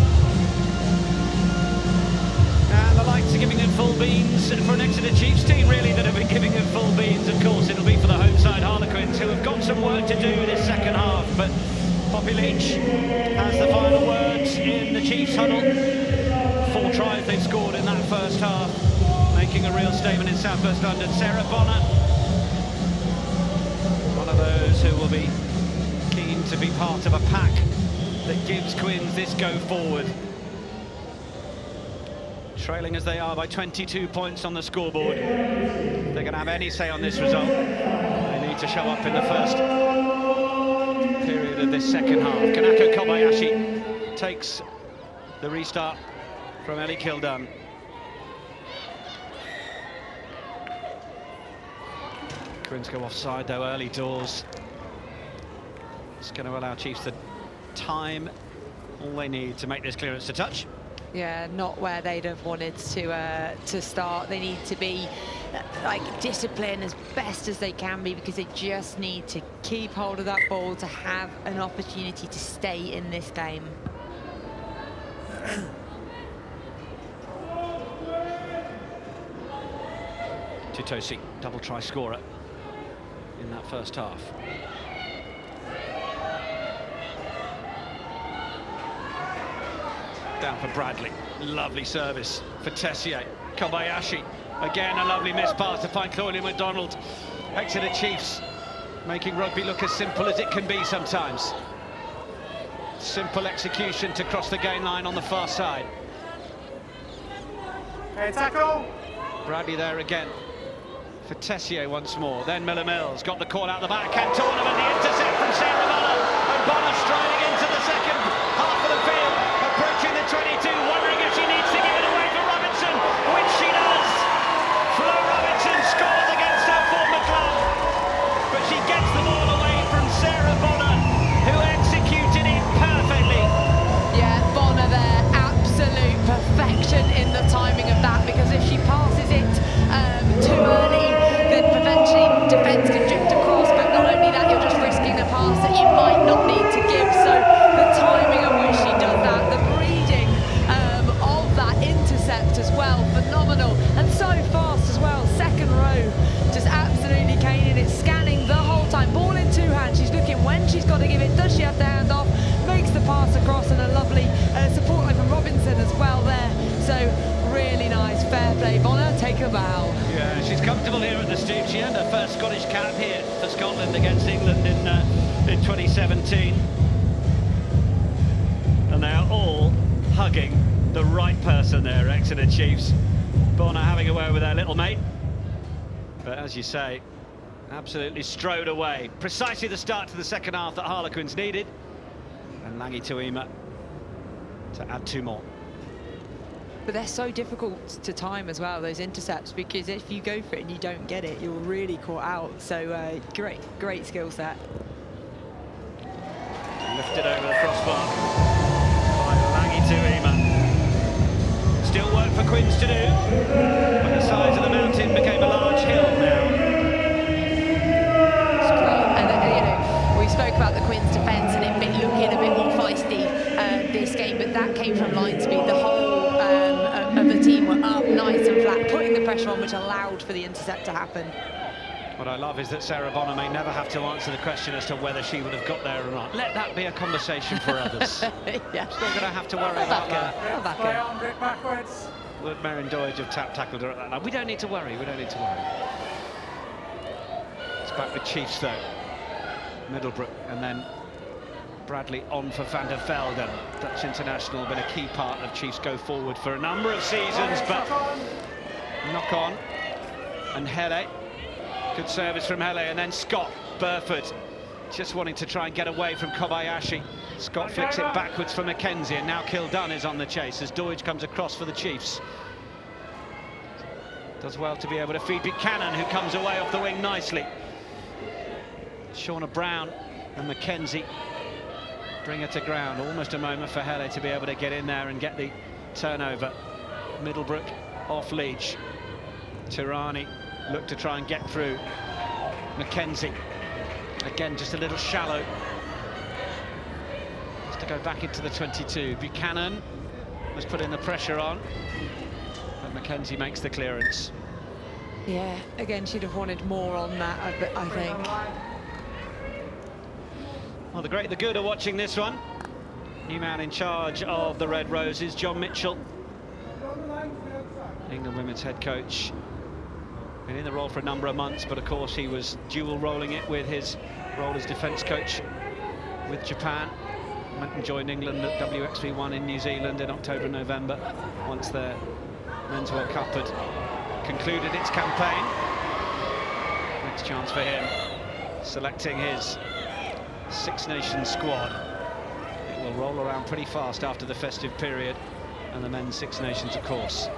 And the lights are giving them full beans for an Exeter Chiefs team, really, that have been giving them full beans. Of course, it'll be for the home side Harlequins, who have got some work to do this second half. But Poppy Leach has the final words in the Chiefs huddle. 4 tries they've scored in that first half, making a real statement in South West London. Sarah Bonner, one of those who will be keen to be part of a pack that gives Quins this go forward. Trailing as they are by 22 points on the scoreboard. If they're going to have any say on this result, they need to show up in the first period of this second half. Kanako Kobayashi takes the restart from Ellie Kildun. Quins go offside though early doors. It's going to allow Chiefs the time, all they need to make this clearance to touch. Yeah, not where they'd have wanted to start. They need to be like disciplined as best as they can be, because they just need to keep hold of that ball to have an opportunity to stay in this game. Tutosi, double try scorer in that first half. Down for Bradley, lovely service for Tessier. Kobayashi, again a lovely miss pass to find Claudia MacDonald. Exeter Chiefs making rugby look as simple as it can be sometimes. Simple execution to cross the gain line on the far side. Okay, tackle. Bradley there again for Tessier once more. Then Miller Mills got the call out the back. Cantona with the intercept from Sarah Bonner. And Bonner striding into the second half of the field, approaching the 22, wondering if she needs to give it away for Robinson, which she does. Flo Robinson scores against her former club, but she gets the ball away from Sarah Bonner, who executed it perfectly. Yeah, Bonner there, absolute perfection in the timing of that, because if she passes it too early, then eventually defence can drift across, but not only that, you're just risking a pass that you might not need to give. So the timing of which she does that, the reading of that intercept as well, phenomenal, and so fast as well. Second row, just absolutely caning it, scanning the whole time, ball in two hands. She's looking when she's got to give it, does she have to hand off, makes the pass across, and a lovely support line from Robinson as well there. So really nice, fair play. Bonner, take a bow. Yeah, she's comfortable here at the Stoop. She earned her first Scottish cap here for Scotland against England in 2017. And they are all hugging the right person there, Exeter Chiefs. Bonner having a word with her little mate. But as you say, absolutely strode away. Precisely the start to the second half that Harlequins needed. And Langi Tuima to add two more. But they're so difficult to time as well, those intercepts, because if you go for it and you don't get it, you're really caught out. So great skill set. Lifted over the crossbar by Langi Tuima. Still work for Quins to do, but the size of the mountain became a large hill now. It's great. And you know, we spoke about the Quins defence and it been looking a bit more feisty this game, but that came from line speed. The whole of the team were up nice and flat, putting the pressure on, which allowed for the intercept to happen. What I love is that Sarah Bonner may never have to answer the question as to whether she would have got there or not. Let that be a conversation for others. Yeah. Still going to have to worry about that. Play on, grip backwards. Would Merrin Doidge have tackled her at that line? We don't need to worry, we don't need to worry. It's back with Chiefs though. Middlebrook and then Bradley on for Van der Velde. Dutch international, been a key part of Chiefs go forward for a number of seasons, but knock on. And Hele, good service from Hele, and then Scott Burford just wanting to try and get away from Kobayashi. Scott flicks it backwards for Mackenzie, and now Kildunn is on the chase as Doidge comes across for the Chiefs. Does well to be able to feed Buchanan, who comes away off the wing nicely. Shauna Brown and Mackenzie bring her to ground. Almost a moment for Hele to be able to get in there and get the turnover. Middlebrook off leash. Tirani look to try and get through. Mackenzie again just a little shallow. Has to go back into the 22. Buchanan has put in the pressure on, but Mackenzie makes the clearance. Yeah, again, she'd have wanted more on that, I think. Well, the great, the good are watching this one. New man in charge of the Red Roses, John Mitchell. England women's head coach. Been in the role for a number of months, but of course he was dual rolling it with his role as defence coach with Japan. Went and joined England at WXV1 in New Zealand in October and November, once their Men's World Cup had concluded its campaign. Next chance for him, selecting his Six Nations squad. It will roll around pretty fast after the festive period and the men's Six Nations, of course.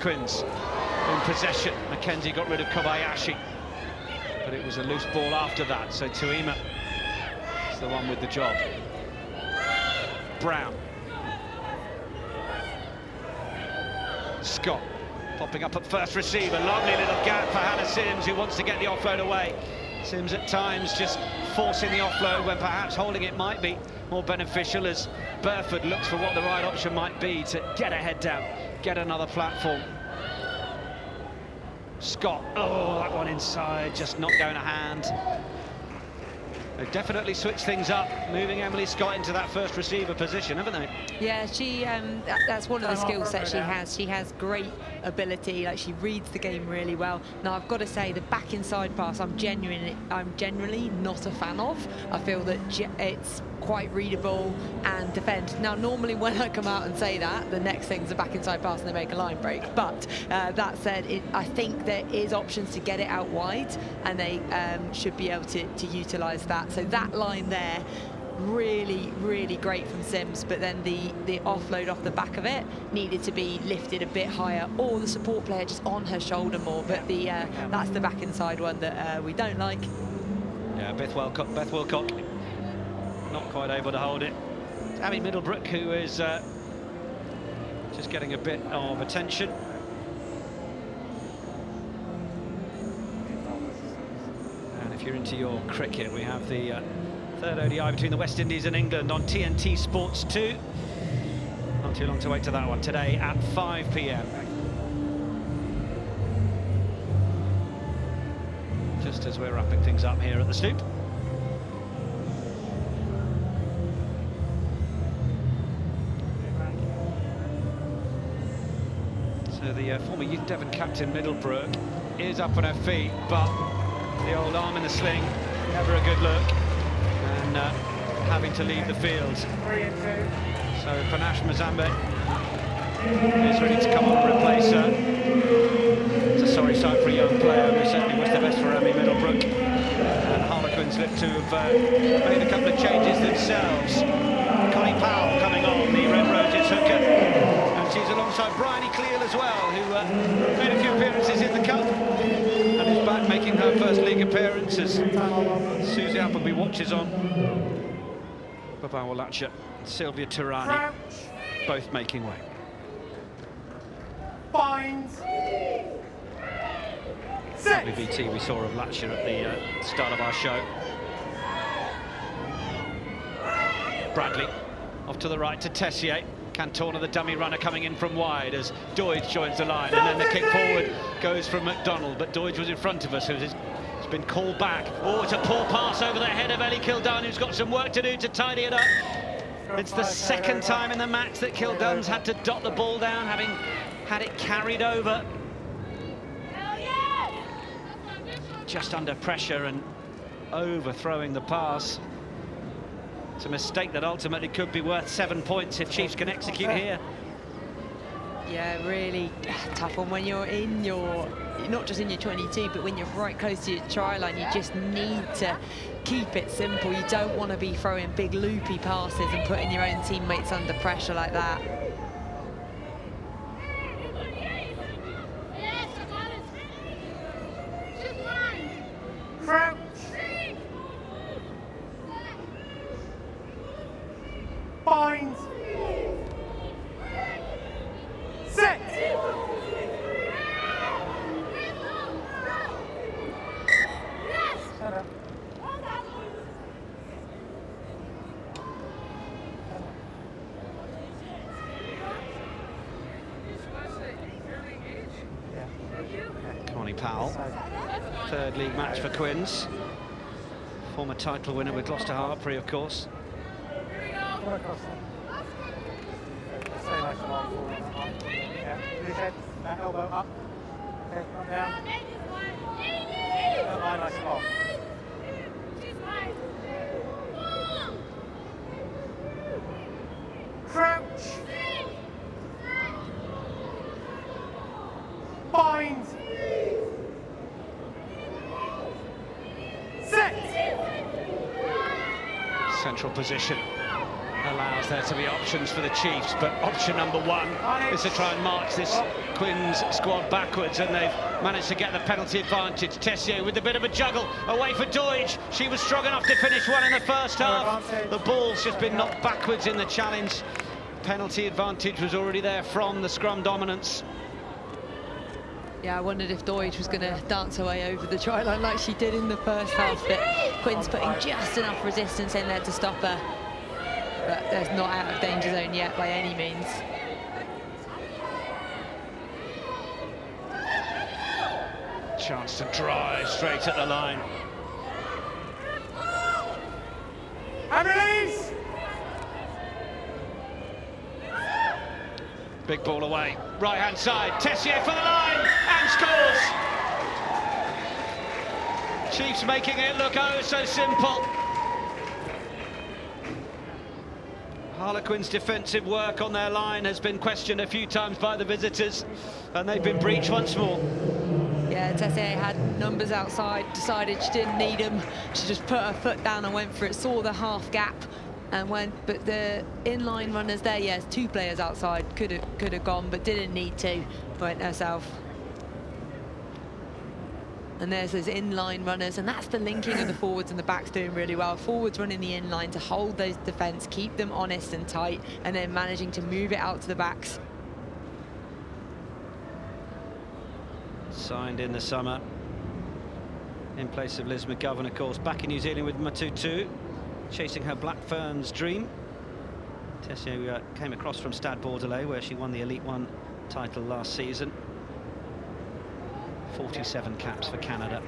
Quins in possession. Mackenzie got rid of Kobayashi. But it was a loose ball after that, so Tuima is the one with the job. Brown. Scott popping up at first receiver. Lovely little gap for Hannah Sims, who wants to get the offload away. Sims at times just forcing the offload when perhaps holding it might be more beneficial, as Burford looks for what the right option might be to get a head down, get another platform. Scott, oh, that one inside, just not going to hand. They've definitely switched things up, moving Emily Scott into that first receiver position, haven't they? Yeah, she that's one of the skill sets she has. She has great ability, like she reads the game really well. Now I've got to say, the back inside pass I'm generally not a fan of. I feel that it's quite readable and defend. Now normally when I come out and say that, the next thing's a back inside pass and they make a line break. But that said, I think there is options to get it out wide, and they should be able to utilise that. So that line there, really, really great from Sims, but then the offload off the back of it needed to be lifted a bit higher, or the support player just on her shoulder more. But that's the back inside one that we don't like. Yeah, Beth Wilcock not quite able to hold it. Abby Middlebrook, who is just getting a bit of attention. And if you're into your cricket, we have the third ODI between the West Indies and England on TNT Sports 2. Not too long to wait to that one, today at 5 p.m. Just as we're wrapping things up here at the Stoop. So the former Youth Devon captain Middlebrook is up on her feet, but the old arm in the sling, never a good look, and having to leave the field. So Panache Mazambe is ready to come on and replace her. It's a sorry sight for a young player, who certainly was the best for Abby Middlebrook. And Harlequins look to have made a couple of changes themselves. Connie Powell coming on, the Red Roses hooker. She's alongside Bryony Cleal as well, who made a few appearances in the Cup and is back making her first league appearance as Susie Appleby watches on. Babawa Latcher, Sylvia Turani, both making way. Fines. WBT we saw of Latcher at the start of our show. Bradley off to the right to Tessier. Cantona, the dummy runner, coming in from wide as Doidge joins the line, and then the kick forward goes from McDonald, but Doidge was in front of us, who's been called back. Oh, it's a poor pass over the head of Ellie Kildunn, who's got some work to do to tidy it up. It's the second time in the match that Kildunn's had to dot the ball down, having had it carried over. Just under pressure and overthrowing the pass. It's a mistake that ultimately could be worth 7 points if Chiefs can execute here. Yeah, really tough one when you're in your, not just in your 22, but when you're right close to your try line, you just need to keep it simple. You don't want to be throwing big loopy passes and putting your own teammates under pressure like that. Fines. Set. Connie Powell, third league match for Quins. Former title winner with Gloucester Hartpury, of course. Come across. Stay nice and long forward. Yeah, his head, that elbow up. Okay, come down. That line nice and long. Crouch. Bind. Set. Central position. allows there to be options for the Chiefs, but option number one is to try and march this Quins squad backwards, and they've managed to get the penalty advantage. Tessier with a bit of a juggle away for Deutsch. She was strong enough to finish one in the first half. The ball's just been knocked backwards in the challenge. Penalty advantage was already there from the scrum dominance. Yeah, I wondered if Deutsch was going to dance away over the try line like she did in the first half, but Quins putting just enough resistance in there to stop her. But there's not out of danger zone yet by any means. Chance to drive straight at the line. And release! Big ball away, right-hand side, Tessier for the line, and scores! Chiefs making it look oh so simple. Harlequins' defensive work on their line has been questioned a few times by the visitors, and they've been breached once more. Yeah, Tessier had numbers outside, decided she didn't need them. She just put her foot down and went for it, saw the half gap and went, but the inline runners there, yes, two players outside, could have gone, but didn't need to, went herself. And there's those inline runners, and that's the linking of the forwards and the backs doing really well. Forwards running the inline to hold those defence, keep them honest and tight, and then managing to move it out to the backs. Signed in the summer, in place of Liz McGovern, of course, back in New Zealand with Matutu, chasing her Black Ferns dream. Tessier came across from Stade Bordelais, where she won the Elite One title last season. 47 caps for Canada.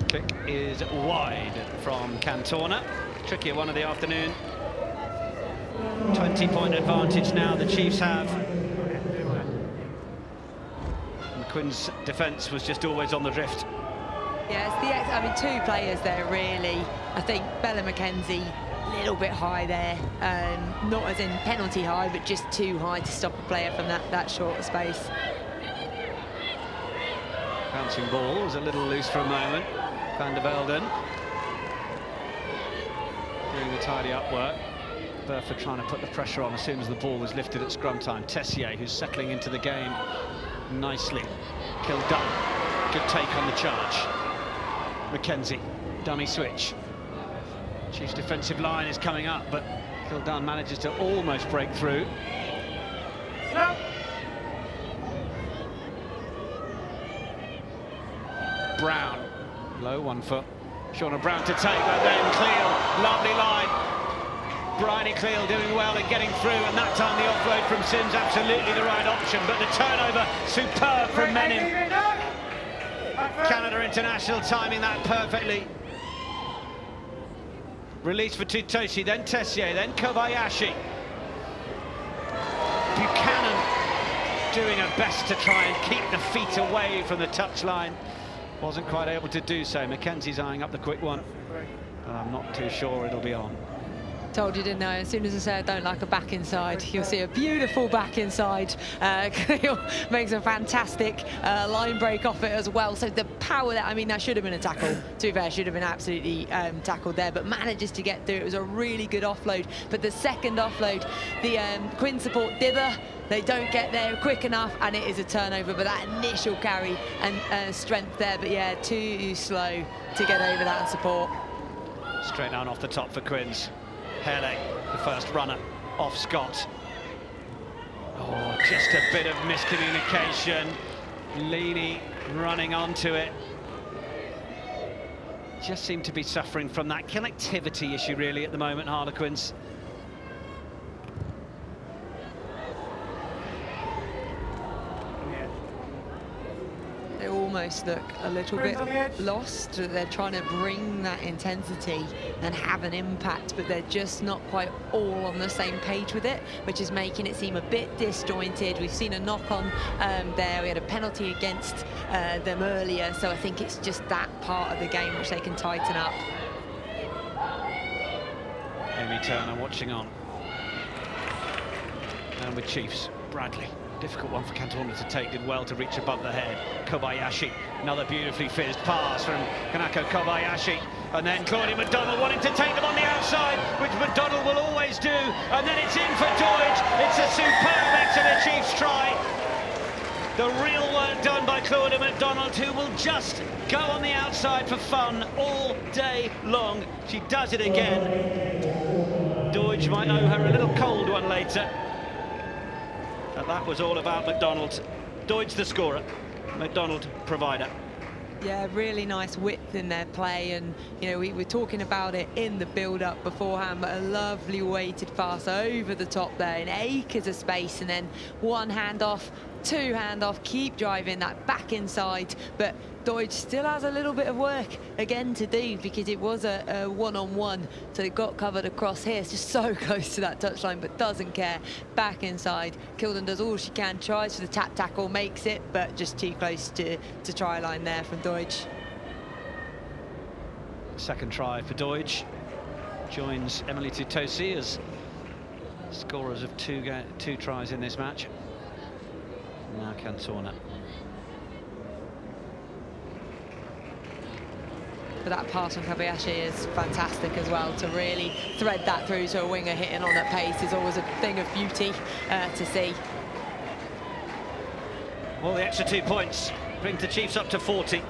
Kick is wide from Cantona. Trickier one of the afternoon. 20-point advantage now the Chiefs have. And Quins' defence was just always on the drift. Yeah, it's I mean, two players there really. I think Bella McKenzie a little bit high there, not as in penalty high, but just too high to stop a player from that short space. Bouncing ball was a little loose for a moment. Van der Velden doing the tidy up work. Bertha trying to put the pressure on as soon as the ball was lifted at scrum time. Tessier, who's settling into the game nicely. Kildunn, good take on the charge. McKenzie, dummy switch. Chiefs' defensive line is coming up, but Kildunn manages to almost break through. No. Brown, low 1 foot. Shauna Brown to take, but then Cleal, lovely line. Bryony Cleal doing well and getting through, and that time the offload from Sims, absolutely the right option, but the turnover, superb from Menin. Canada International timing that perfectly. Release for Tutoshi, then Tessier, then Kobayashi. Buchanan doing her best to try and keep the feet away from the touchline. Wasn't quite able to do so. Mackenzie's eyeing up the quick one, but I'm not too sure it'll be on. Told you, didn't I? As soon as I said I don't like a back inside, you'll see a beautiful back inside. Cleal makes a fantastic line break off it as well. So the power that, I mean, that should have been a tackle. To be fair, should have been absolutely tackled there, but manages to get through. It was a really good offload. But the second offload, the Quinn support dither, they don't get there quick enough, and it is a turnover. But that initial carry and strength there, but yeah, too slow to get over that and support. Straight down off the top for Quins. Hele, the first runner, off Scott. Oh, just a bit of miscommunication. Leany running onto it. Just seem to be suffering from that connectivity issue, really, at the moment, Harlequins. They all almost look a little bit lost. They're trying to bring that intensity and have an impact, but they're just not quite all on the same page with it, which is making it seem a bit disjointed. We've seen a knock on there. We had a penalty against them earlier, so I think it's just that part of the game which they can tighten up. Amy Turner watching on. And with Chiefs, Bradley. Difficult one for Cantona to take, did well to reach above the head. Kobayashi, another beautifully fizzed pass from Kanako Kobayashi. And then Claudia McDonald wanting to take them on the outside, which McDonald will always do. And then it's in for Deutsch. It's a superb Exeter Chiefs try. The real work done by Claudia McDonald, who will just go on the outside for fun all day long. She does it again. Deutsch might owe her a little cold one later. But that was all about McDonald. Deutsch the scorer, McDonald provider. Yeah, really nice width in their play, and you know, we were talking about it in the build-up beforehand, but a lovely weighted pass over the top there in acres of space, and then one hand off, two hand off, keep driving that back inside, but Deutsch still has a little bit of work again to do, because it was a one-on-one, so it got covered across here. It's just so close to that touchline, but doesn't care. Back inside, Kilden does all she can, tries for the tap tackle, makes it, but just too close to try line there from Deutsch. Second try for Deutsch. Joins Emily Tutosi as scorers of two tries in this match. Now Cantona. But that pass from Kobayashi is fantastic as well. To really thread that through to a winger hitting on at pace is always a thing of beauty to see. Well, the extra 2 points bring the Chiefs up to 40.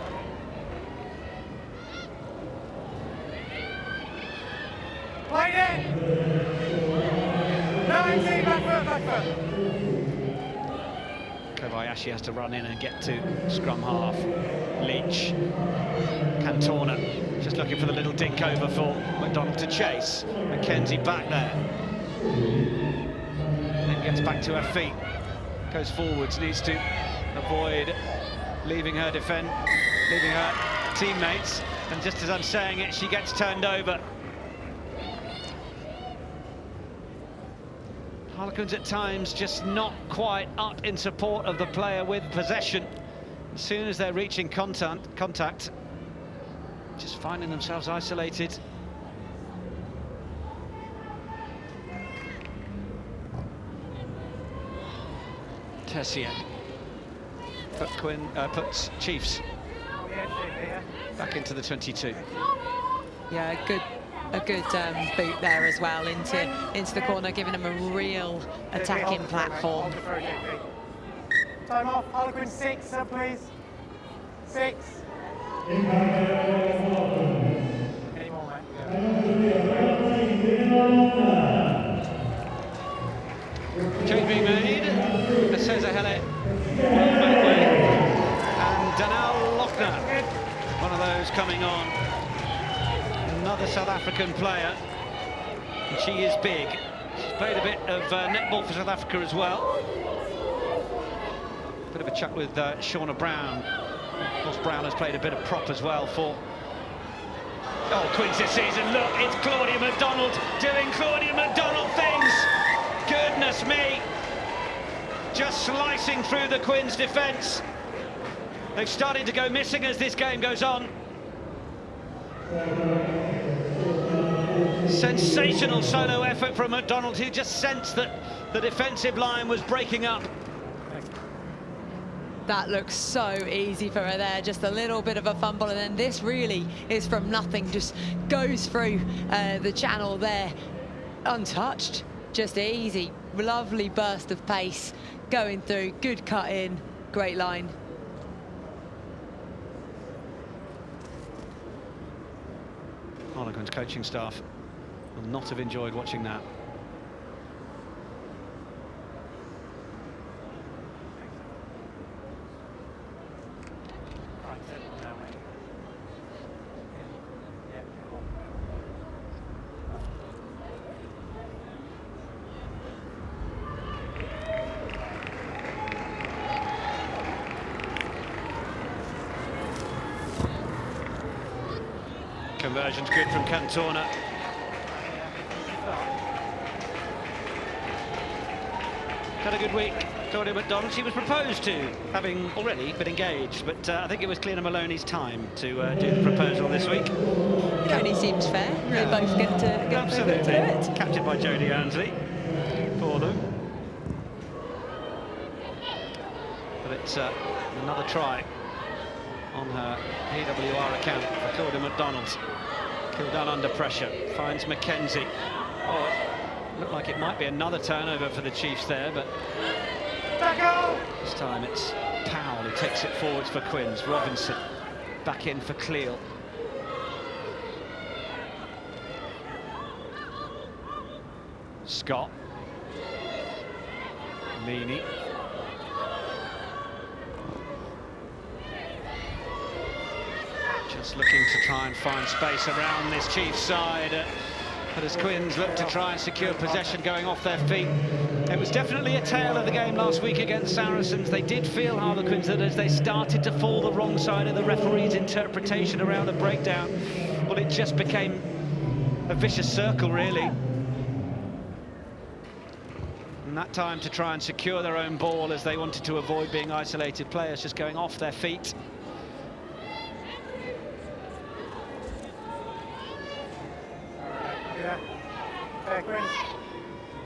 Played in! 19, back foot. Kobayashi has to run in and get to scrum half. Leach, Cantona, just looking for the little dink over for McDonald to chase. Mackenzie back there. Then gets back to her feet. Goes forwards, needs to avoid leaving her teammates. And just as I'm saying it, she gets turned over. Harlequins at times just not quite up in support of the player with possession. As soon as they're reaching contact, just finding themselves isolated. Tessier puts Chiefs back into the 22. Yeah, a good boot there as well into the corner, giving them a real attacking platform. Time off, Harlequins 6, please. 6. Any more, Change being made. Cesar Hele. And Danelle Lochner. One of those coming on. Another South African player. And she is big. She's played a bit of netball for South Africa as well. Bit of a chat with Shauna Brown. Of course, Brown has played a bit of prop as well for Quins this season. Look, it's Claudia McDonald doing Claudia McDonald things. Goodness me. Just slicing through the Quins defence. They've started to go missing as this game goes on. Sensational solo effort from McDonald, who just sensed that the defensive line was breaking up. That looks so easy for her there, just a little bit of a fumble, and then this really is from nothing, just goes through the channel there, untouched, just easy, lovely burst of pace, going through, good cut in, great line. Harlequins coaching staff will not have enjoyed watching that. Conversion's good from Cantona. Had a good week, Claudia McDonald. She was proposed to, having already been engaged, but I think it was Cleena Maloney's time to do the proposal this week. It only seems fair. They both get to do it. Captured by Jodie Ainsley for them. But it's another try on her PWR account for Claudia McDonald. Kildun under pressure, finds Mackenzie. Oh, it looked like it might be another turnover for the Chiefs there, but this time it's Powell who takes it forwards for Quins. Robinson back in for Cleal. Scott. Meany. Just looking to try and find space around this Chiefs side. But as Quins look to try and secure possession going off their feet. It was definitely a tale of the game last week against Saracens. They did feel, Harlequins, that as they started to fall the wrong side of the referee's interpretation around the breakdown, well, it just became a vicious circle, really. And that time to try and secure their own ball as they wanted to avoid being isolated players just going off their feet.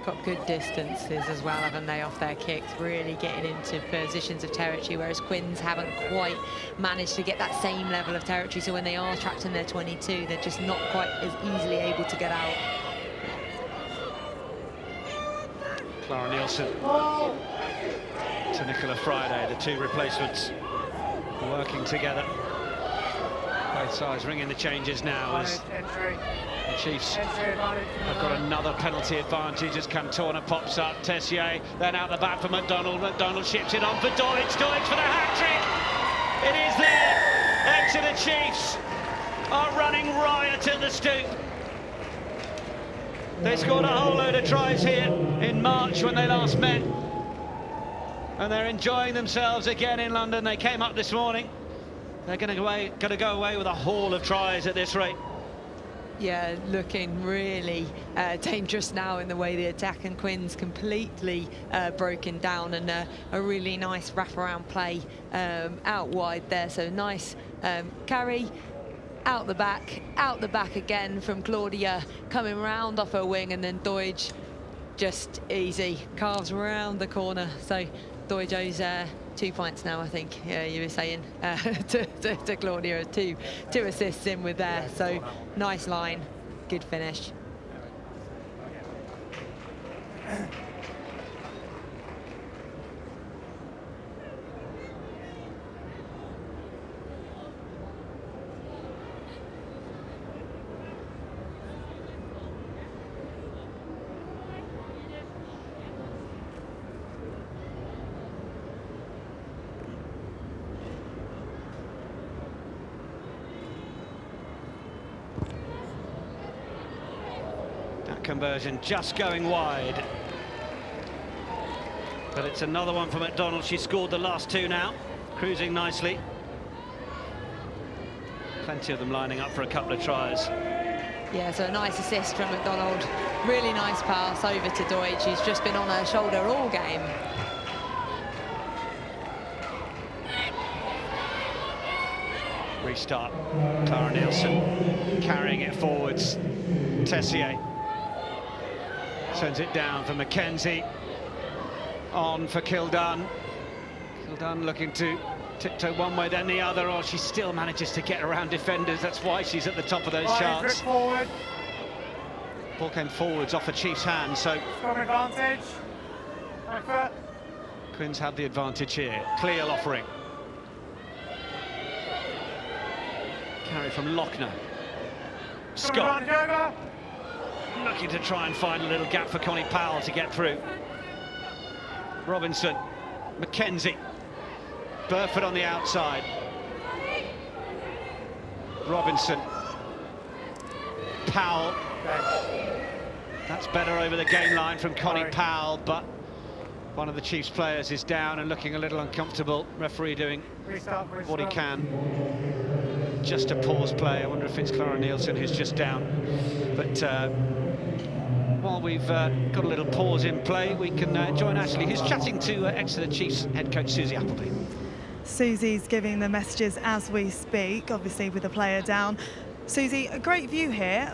Got good distances as well, haven't they, off their kicks, really getting into positions of territory, whereas Quins haven't quite managed to get that same level of territory, so when they are trapped in their 22, they're just not quite as easily able to get out. Clara Nielsen to Nicola Friday, the two replacements working together. Both sides ringing the changes now as the Chiefs have got another penalty advantage as Cantona pops up. Tessier then out the back for McDonald. McDonald ships it on for Deutsch. Deutsch for the hat-trick. It is there. Exeter Chiefs are running riot at the Stoop. They scored a whole load of tries here in March when they last met. And they're enjoying themselves again in London. They came up this morning. They're going to go away with a haul of tries at this rate. Yeah, looking really dangerous now in the way they attack, and Quins completely broken down, and a really nice wraparound play out wide there. So nice carry out the back again from Claudia, coming round off her wing, and then Deutsch just easy carves round the corner. So Deutsch owes 2 points now, I think. Yeah, you were saying to Claudia, two assists in with there. So nice line, good finish. Conversion just going wide, but it's another one for McDonald. She scored the last two now, cruising nicely. Plenty of them lining up for a couple of tries. Yeah, so a nice assist from McDonald. Really nice pass over to Deutsch, who's just been on her shoulder all game. Restart. Clara Nielsen carrying it forwards. Tessier sends it down for Mackenzie. On for Kildun. Kildun looking to tiptoe one way then the other, or she still manages to get around defenders. That's why she's at the top of those charts. Forward. Ball came forwards off a Chiefs' hand, so Strong advantage. Right foot. Quins have the advantage here. Cleal offering. Carry from Lochner. Scott looking to try and find a little gap for Connie Powell to get through. Robinson, Mackenzie, Burford on the outside. Robinson, Powell. That's better over the game line from Connie Powell, but one of the Chiefs players is down and looking a little uncomfortable. Referee doing what he can. just a pause play. I wonder if it's Clara Nielsen who's just down. But while we've got a little pause in play, we can join Ashley, who's chatting to Exeter Chiefs head coach Susie Appleby. Susie's giving the messages as we speak, obviously with a player down. Susie, a great view here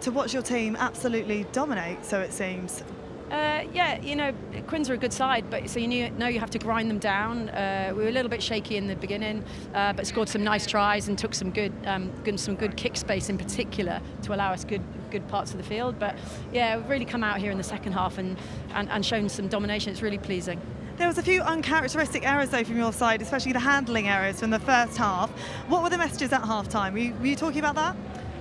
to watch your team absolutely dominate, so it seems. Yeah, you know, Quins are a good side, but so you know you have to grind them down. We were a little bit shaky in the beginning, but scored some nice tries and took some good kick space in particular to allow us good parts of the field. But yeah, we've really come out here in the second half and shown some domination. It's really pleasing. There was a few uncharacteristic errors though from your side, especially the handling errors from the first half. What were the messages at half-time? Were you talking about that?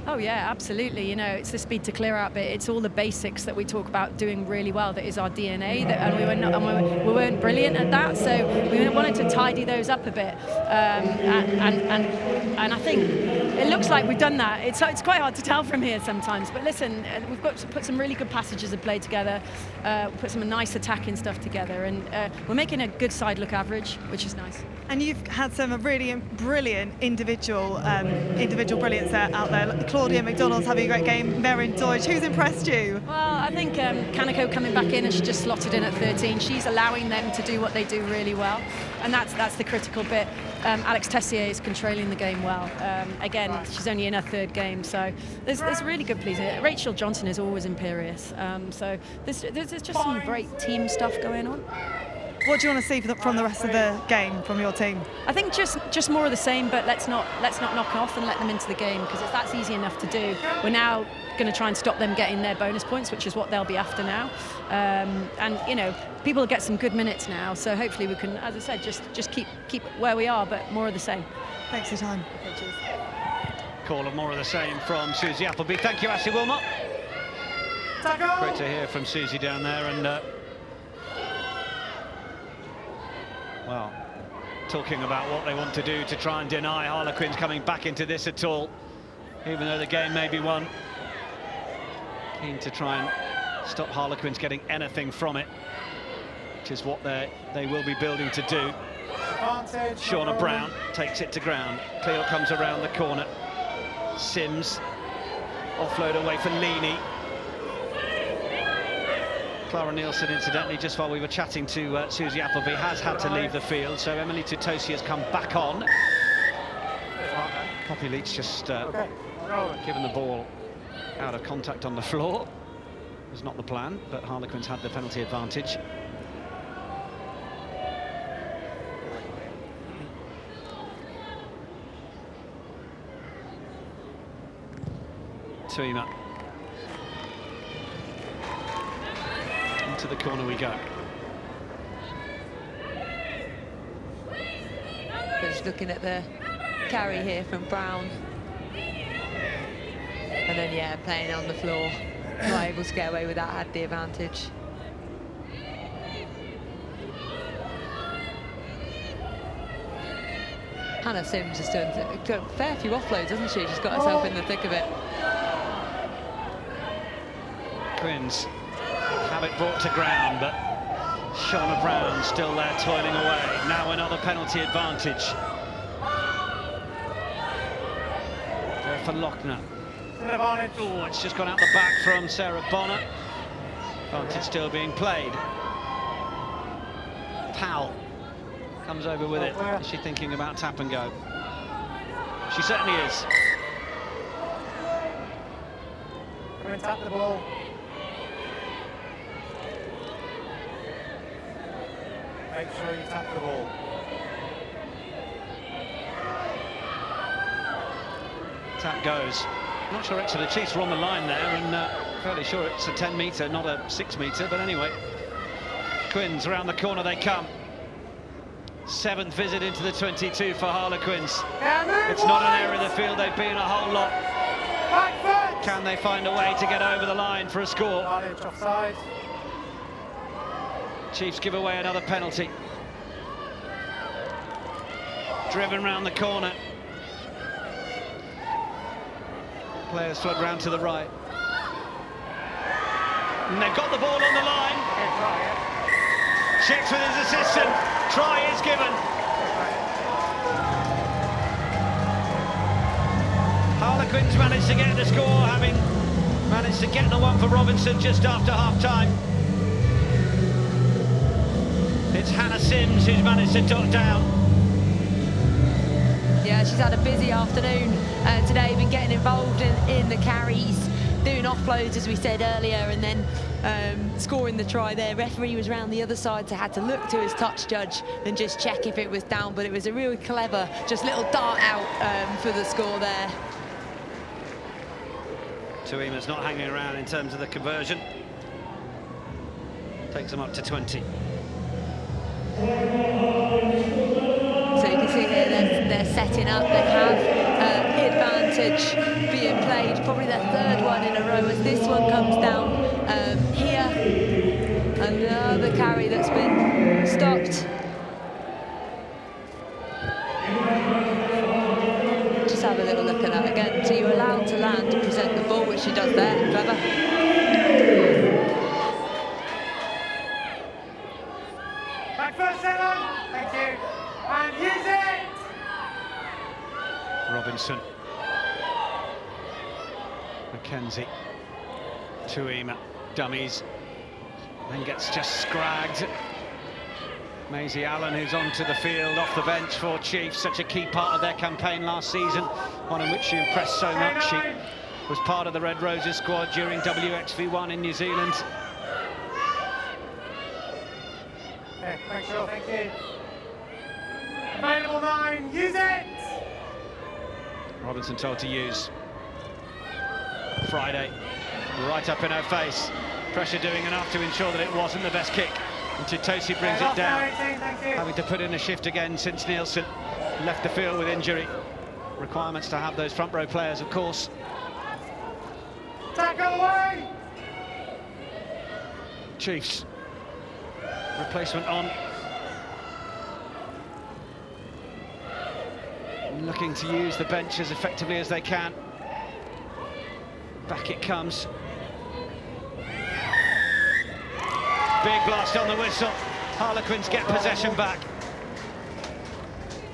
Oh yeah, absolutely. You know, it's the speed to clear out bit. It's all the basics that we talk about doing really well. That is our DNA. And we weren't brilliant at that. So we wanted to tidy those up a bit. And I think it looks like we've done that. It's quite hard to tell from here sometimes. But listen, we've got to put some really good passages of play together. Put some nice attacking stuff together, and we're making a good side look average, which is nice. And you've had some really brilliant individual brilliance out there. Claudia McDonald's having a great game. Meryn Deutsch, who's impressed you? Well, I think Kaneko coming back in and she just slotted in at 13. She's allowing them to do what they do really well, and that's the critical bit. Alex Tessier is controlling the game well. Again, she's only in her third game, so there's really good pleasing. Rachel Johnson is always imperious. So there's just some great team stuff going on. What do you want to see from the rest of the game from your team? I think just more of the same, but let's not knock off and let them into the game, because that's easy enough to do. We're now going to try and stop them getting their bonus points, which is what they'll be after now. And you know, people will get some good minutes now, so hopefully we can, as I said, just keep where we are, but more of the same. Thanks for your time. Okay, cheers. Call of more of the same from Susie Appleby. Thank you, Ashley Wilmot. Great to hear from Susie down there, and well, talking about what they want to do to try and deny Harlequins coming back into this at all, even though the game may be won. Keen to try and stop Harlequins getting anything from it, which is what they will be building to do. Shauna Brown takes it to ground. Cleo comes around the corner. Sims, offload away for Leaney. Clara Nielsen, incidentally, just while we were chatting to Susie Appleby, has had to leave the field, so Emily Tutosi has come back on. Poppy Leach just given the ball out of contact on the floor. It was not the plan, but Harlequins had the penalty advantage. Tuima. To the corner we go. Just looking at the carry here from Brown, and then yeah, playing on the floor, not able to get away with that, had the advantage. Hannah Sims has got a fair few offloads, hasn't she? She's got herself in the thick of it. Quins have it brought to ground, but Shauna Brown still there toiling away. Now another penalty advantage. There for Lochner. Oh, it's just gone out the back from Sarah Bonner. Advantage still being played. Powell comes over with it. Is she thinking about tap and go? She certainly is. Come and tap the ball. Make sure you tap the ball. Tap goes. Not sure Exeter Chiefs were on the line there, and fairly sure it's a 10 metre, not a 6 metre, but anyway. Quins around the corner they come. 7th visit into the 22 for Harlequins. It's not an area of the field they've been a whole lot. Can they find a way to get over the line for a score? Offside. Chiefs give away another penalty. Driven round the corner. Players flood round to the right. And they've got the ball on the line. Checks with his assistant. Try is given. Harlequins managed to get the score, having managed to get the one for Robinson just after half-time. It's Hannah Sims who's managed to duck down. Yeah, she's had a busy afternoon today, been getting involved in the carries, doing offloads, as we said earlier, and then scoring the try there. Referee was round the other side, so had to look to his touch judge and just check if it was down, but it was a really clever, just little dart out for the score there. Tuima's not hanging around in terms of the conversion. Takes them up to 20. So you can see here they're setting up. They have advantage being played, probably their third one in a row as this one comes down here. Another carry that's been stopped. Just have a little look at that again. So you're allowed to land and present the ball, which she does there. Clever. Back first, 7. Thank you. And use it! Robinson. Mackenzie. Tuima. Dummies. Then gets just scragged. Maisie Allen, who's onto the field off the bench for Chiefs, such a key part of their campaign last season, one in which she impressed so much. She was part of the Red Roses squad during WXV1 in New Zealand. Okay, thanks, Phil, thank you. Available 9, use it! Robinson told to use. Friday, right up in her face. Pressure doing enough to ensure that it wasn't the best kick. And Titosi brings it down, 18, having to put in a shift again since Nielsen left the field with injury. Requirements to have those front row players, of course. Tackle away! Chiefs. Replacement on. Looking to use the bench as effectively as they can. Back it comes. Big blast on the whistle. Harlequins get possession back.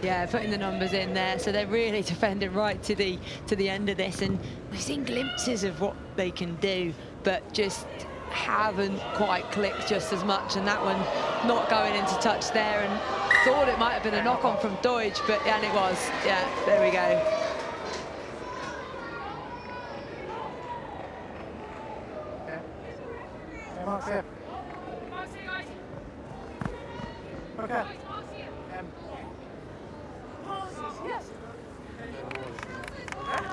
Yeah, putting the numbers in there, so they're really defending right to the end of this, and we've seen glimpses of what they can do, but just haven't quite clicked just as much. And that one not going into touch there, and thought it might have been a knock-on from Deutsch, but and it was. Yeah, there we go. Okay, Mark's here. Okay.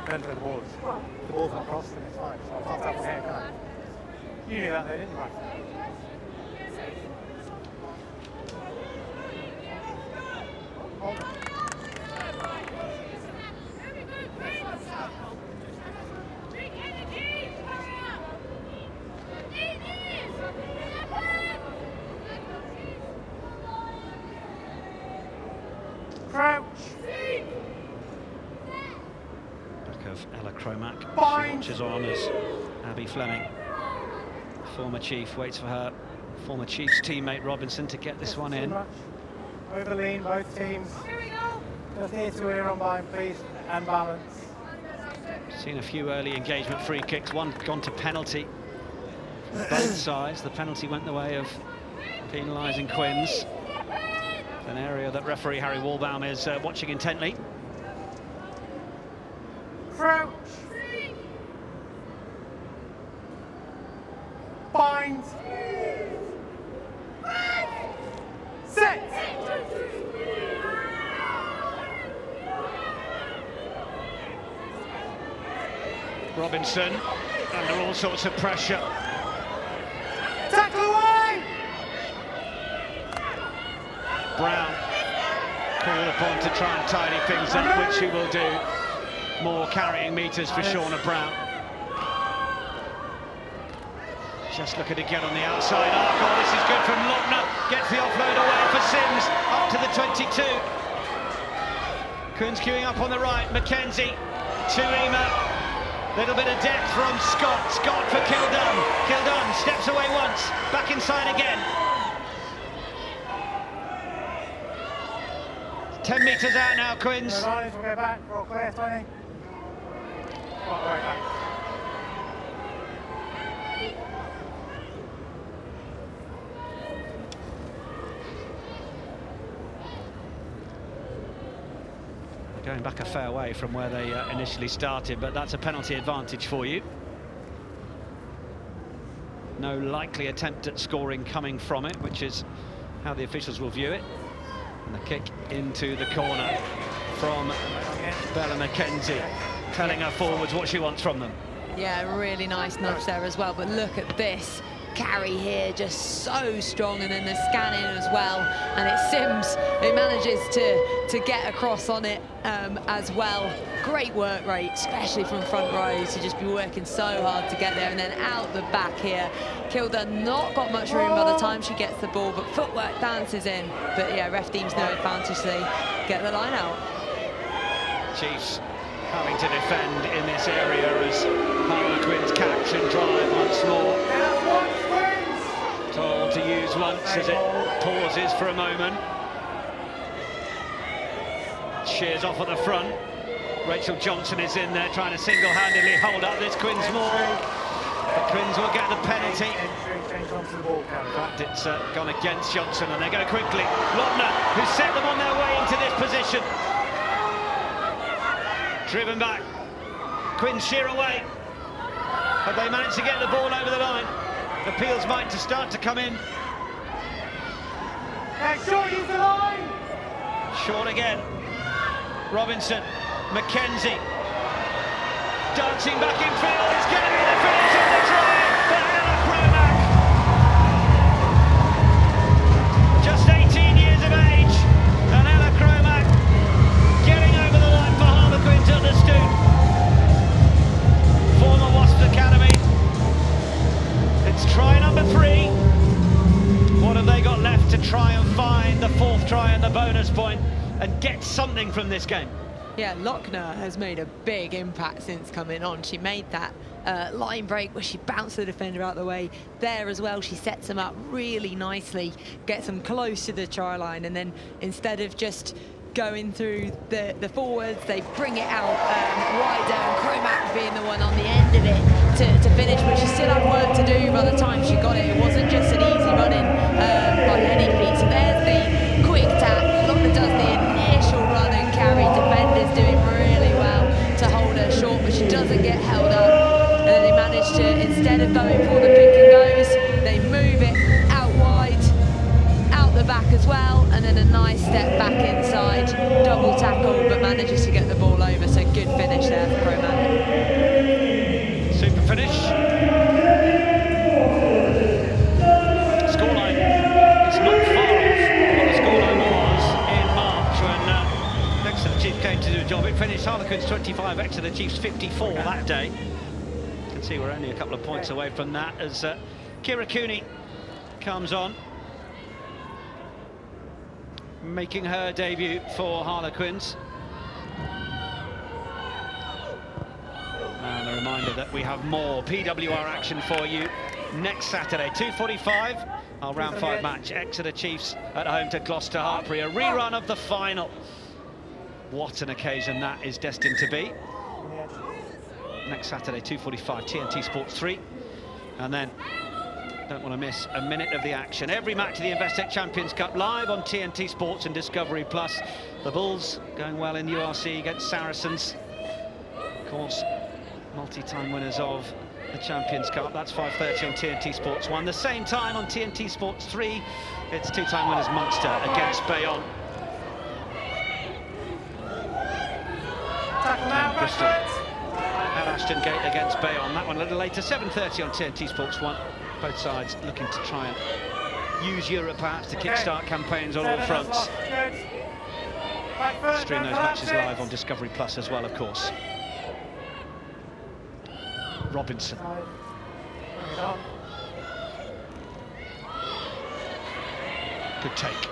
Depends where the ball is. If the ball's not crossed, then it's fine. So I'll tap from here, can't I? You knew that, though, didn't you, Mark? Hold it. Crouch. Back of Ella Cromack. Bind. She watches on as Abby Fleming, former Chief, waits for her former Chiefs teammate Robinson to get this one in. Over lean, both teams. Just ear to ear on bind, please, and balance. Seen a few early engagement free kicks, one gone to penalty. Both sides, the penalty went the way of penalising Quins. An area that referee Harry Walbaum is watching intently. Crouch. Bind. Set. Robinson under all sorts of pressure. Tackle away. Brown called upon to try and tidy things up, which she will do. More carrying metres for Shauna Brown. Just looking to get on the outside arc. Oh, this is good from Lochner. Gets the offload away for Sims, up to the 22. Quins queuing up on the right. Mackenzie, Tuima. Little bit of depth from Scott. Scott for Kildun. Kildun steps away once, back inside again. 10 metres out now, Quins. We'll go back, we'll clear 20. Going back a fair way from where they initially started, but that's a penalty advantage for you. No likely attempt at scoring coming from it, which is how the officials will view it. And the kick into the corner from Bella McKenzie, telling her forwards what she wants from them. Yeah, really nice nudge there as well, but look at this. Carry here, just so strong, and then the scan in as well, and it's Sims who manages to get across on it as well. Great work rate, especially from front row, to just be working so hard to get there, and then out the back here. Kilda not got much room by the time she gets the ball, but footwork dances in. But yeah, ref deems no advantage, they get the line out. Chiefs having to defend in this area as Harlequins catch and drive once more. Told to use once as it pauses for a moment. Shears off at the front. Rachel Johnson is in there trying to single-handedly hold up this Quins maul. But Quins will get the penalty. In fact, it's gone against Johnson, and they go quickly. Lochner, who set them on their way into this position. Driven back. Quins sheer away. But they managed to get the ball over the line. Appeals might to start to come in. Short, use the line! Short again. Robinson, McKenzie. Dancing back in field. It's going to be the finish of the try for Ella Cromack. Just 18 years of age. And Ella Cromack getting over the line for Harlequins at the Stoop. Former Wasps Academy. It's try number 3. What have they got left to try and find the 4th try and the bonus point and get something from this game? Yeah, Lochner has made a big impact since coming on. She made that line break where she bounced the defender out the way. There as well, she sets them up really nicely, gets them close to the try line, and then instead of just going through the forwards, they bring it out wider, and Cromack being the one on the end of it to finish, but she still had work to do by the time she got it. It wasn't just an easy run-in by any feet. So there's the quick tap. Lochner does the initial run and carry. Defenders doing really well to hold her short, but she doesn't get held up. And then they manage to, instead of going for the pick and goes, they move it out wide, out the back as well, and then a nice step back inside, double tackle, but manages to get the ball over. So good finish there for Cromack. Super finish. Scoreline, it's not far off what the scoreline was in March when Exeter Chiefs came to do a job. It finished Harlequins 25, Exeter Chiefs 54 that day. You can see we're only a couple of points away from that as Kira Cooney comes on, making her debut for Harlequins. And a reminder that we have more PWR action for you next Saturday, 2:45, our round 5 match. Exeter Chiefs at home to Gloucester Hartpury, a rerun of the final. What an occasion that is destined to be. Next Saturday, 2:45, TNT Sports 3. And then, don't want to miss a minute of the action. Every match of the Investec Champions Cup live on TNT Sports and Discovery Plus. The Bulls going well in URC against Saracens. Of course, multi-time winners of the Champions Cup. That's 5:30 on TNT Sports 1. The same time on TNT Sports 3, it's 2-time winners Munster against Bayonne. And Bristol at Ashton Gate against Bayonne. That one a little later, 7:30 on TNT Sports 1. Both sides looking to try and use Europe perhaps to kickstart campaigns on all fronts. Stream those matches live on Discovery Plus as well, of course. Robinson. Good take.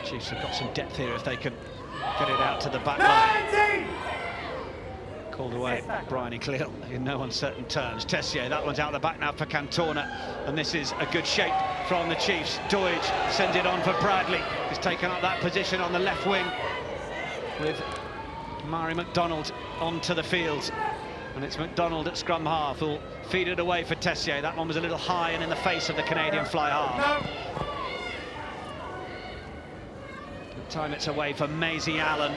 Chiefs have got some depth here if they can get it out to the back line. Called away, Bryony Cleal in no uncertain terms. Tessier, that one's out the back now for Cantona, and this is a good shape from the Chiefs. Doidge sends it on for Bradley, who's taken up that position on the left wing. with Mari McDonald onto the field. And it's McDonald at scrum half who'll feed it away for Tessier. That one was a little high and in the face of the Canadian fly half. Good time it's away for Maisie Allen.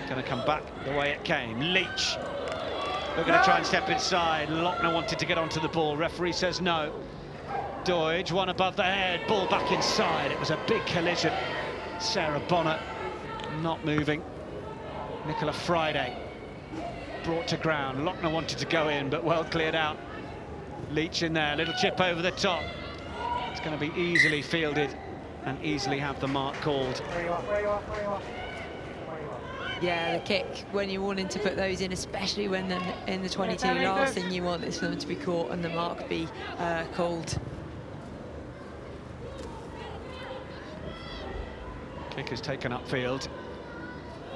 Going to come back the way it came. Leach. We're going to try and step inside. Lochner wanted to get onto the ball. Referee says no. Doidge, one above the head. Ball back inside. It was a big collision. Sarah Bonner not moving. Nicola Friday brought to ground. Lochner wanted to go in, but well cleared out. Leach in there, little chip over the top. It's going to be easily fielded and easily have the mark called. Yeah, the kick, when you're wanting to put those in, especially when in the 22, last thing you want is for them to be caught and the mark be called. Kick is taken upfield.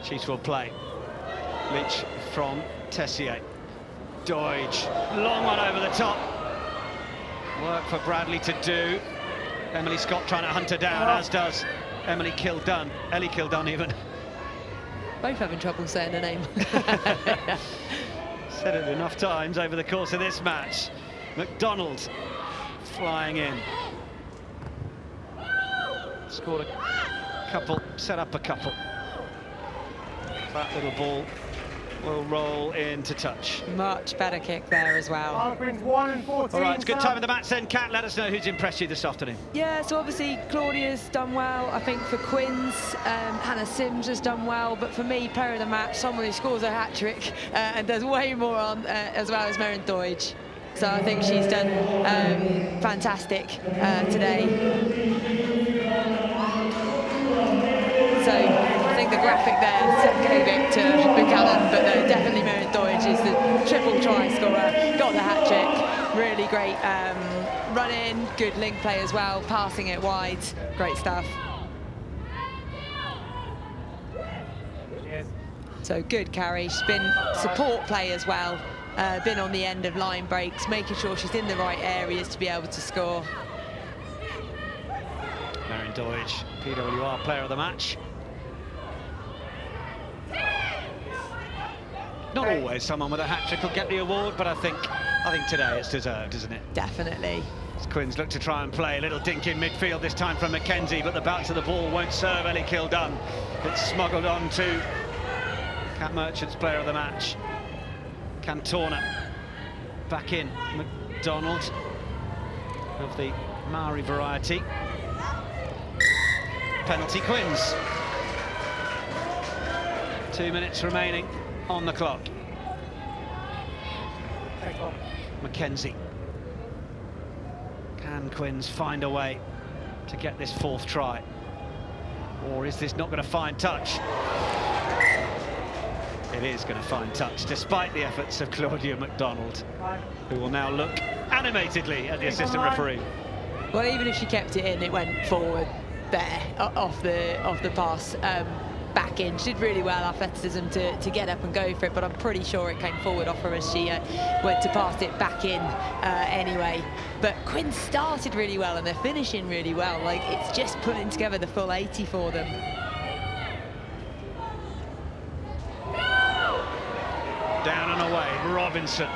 Chiefs will play. Leach from Tessier. Doidge, long one over the top. Work for Bradley to do. Emily Scott trying to hunt her down, as does Ellie Kildunn even. Both having trouble saying her name. Said it enough times over the course of this match. McDonald flying in. Scored a couple, set up a couple. That little ball will roll into touch. Much better kick there as well. Harlequins 1 and 14. All right, it's good time in the match then. Kat, let us know who's impressed you this afternoon. Yeah, so obviously Claudia's done well. I think for Quins, Hannah Sims has done well. But for me, player of the match, someone who scores a hat-trick and does way more on as well as Meryn Doidge. So I think she's done fantastic today. So I think the graphic there gave it to Buchanan, but no, definitely Meryn Doidge is the triple try scorer, got the hat-trick, really great run-in, good link play as well, passing it wide, great stuff. So good carry, she's been support play as well, been on the end of line breaks, making sure she's in the right areas to be able to score. Meryn Doidge, PWR player of the match. Not always someone with a hat-trick will get the award, but I think today it's deserved, isn't it? Definitely. As Quins look to try and play a little dink in midfield this time from Mackenzie, but the bounce of the ball won't serve Ellie Kildunn. It's smuggled on to Cat Merchant's player of the match. Cantona back in. McDonald of the Maori variety. Penalty Quins. 2 minutes remaining on the clock. Mackenzie. Can Quins find a way to get this fourth try? Or is this not going to find touch? It is going to find touch, despite the efforts of Claudia McDonald, who will now look animatedly at the assistant referee. Well, even if she kept it in, it went forward there, off the pass. Back in. She did really well, athleticism to get up and go for it, but I'm pretty sure it came forward off her as she went to pass it back in anyway. But Quinn started really well and they're finishing really well. Like, it's just putting together the full 80 for them. Down and away, Robinson.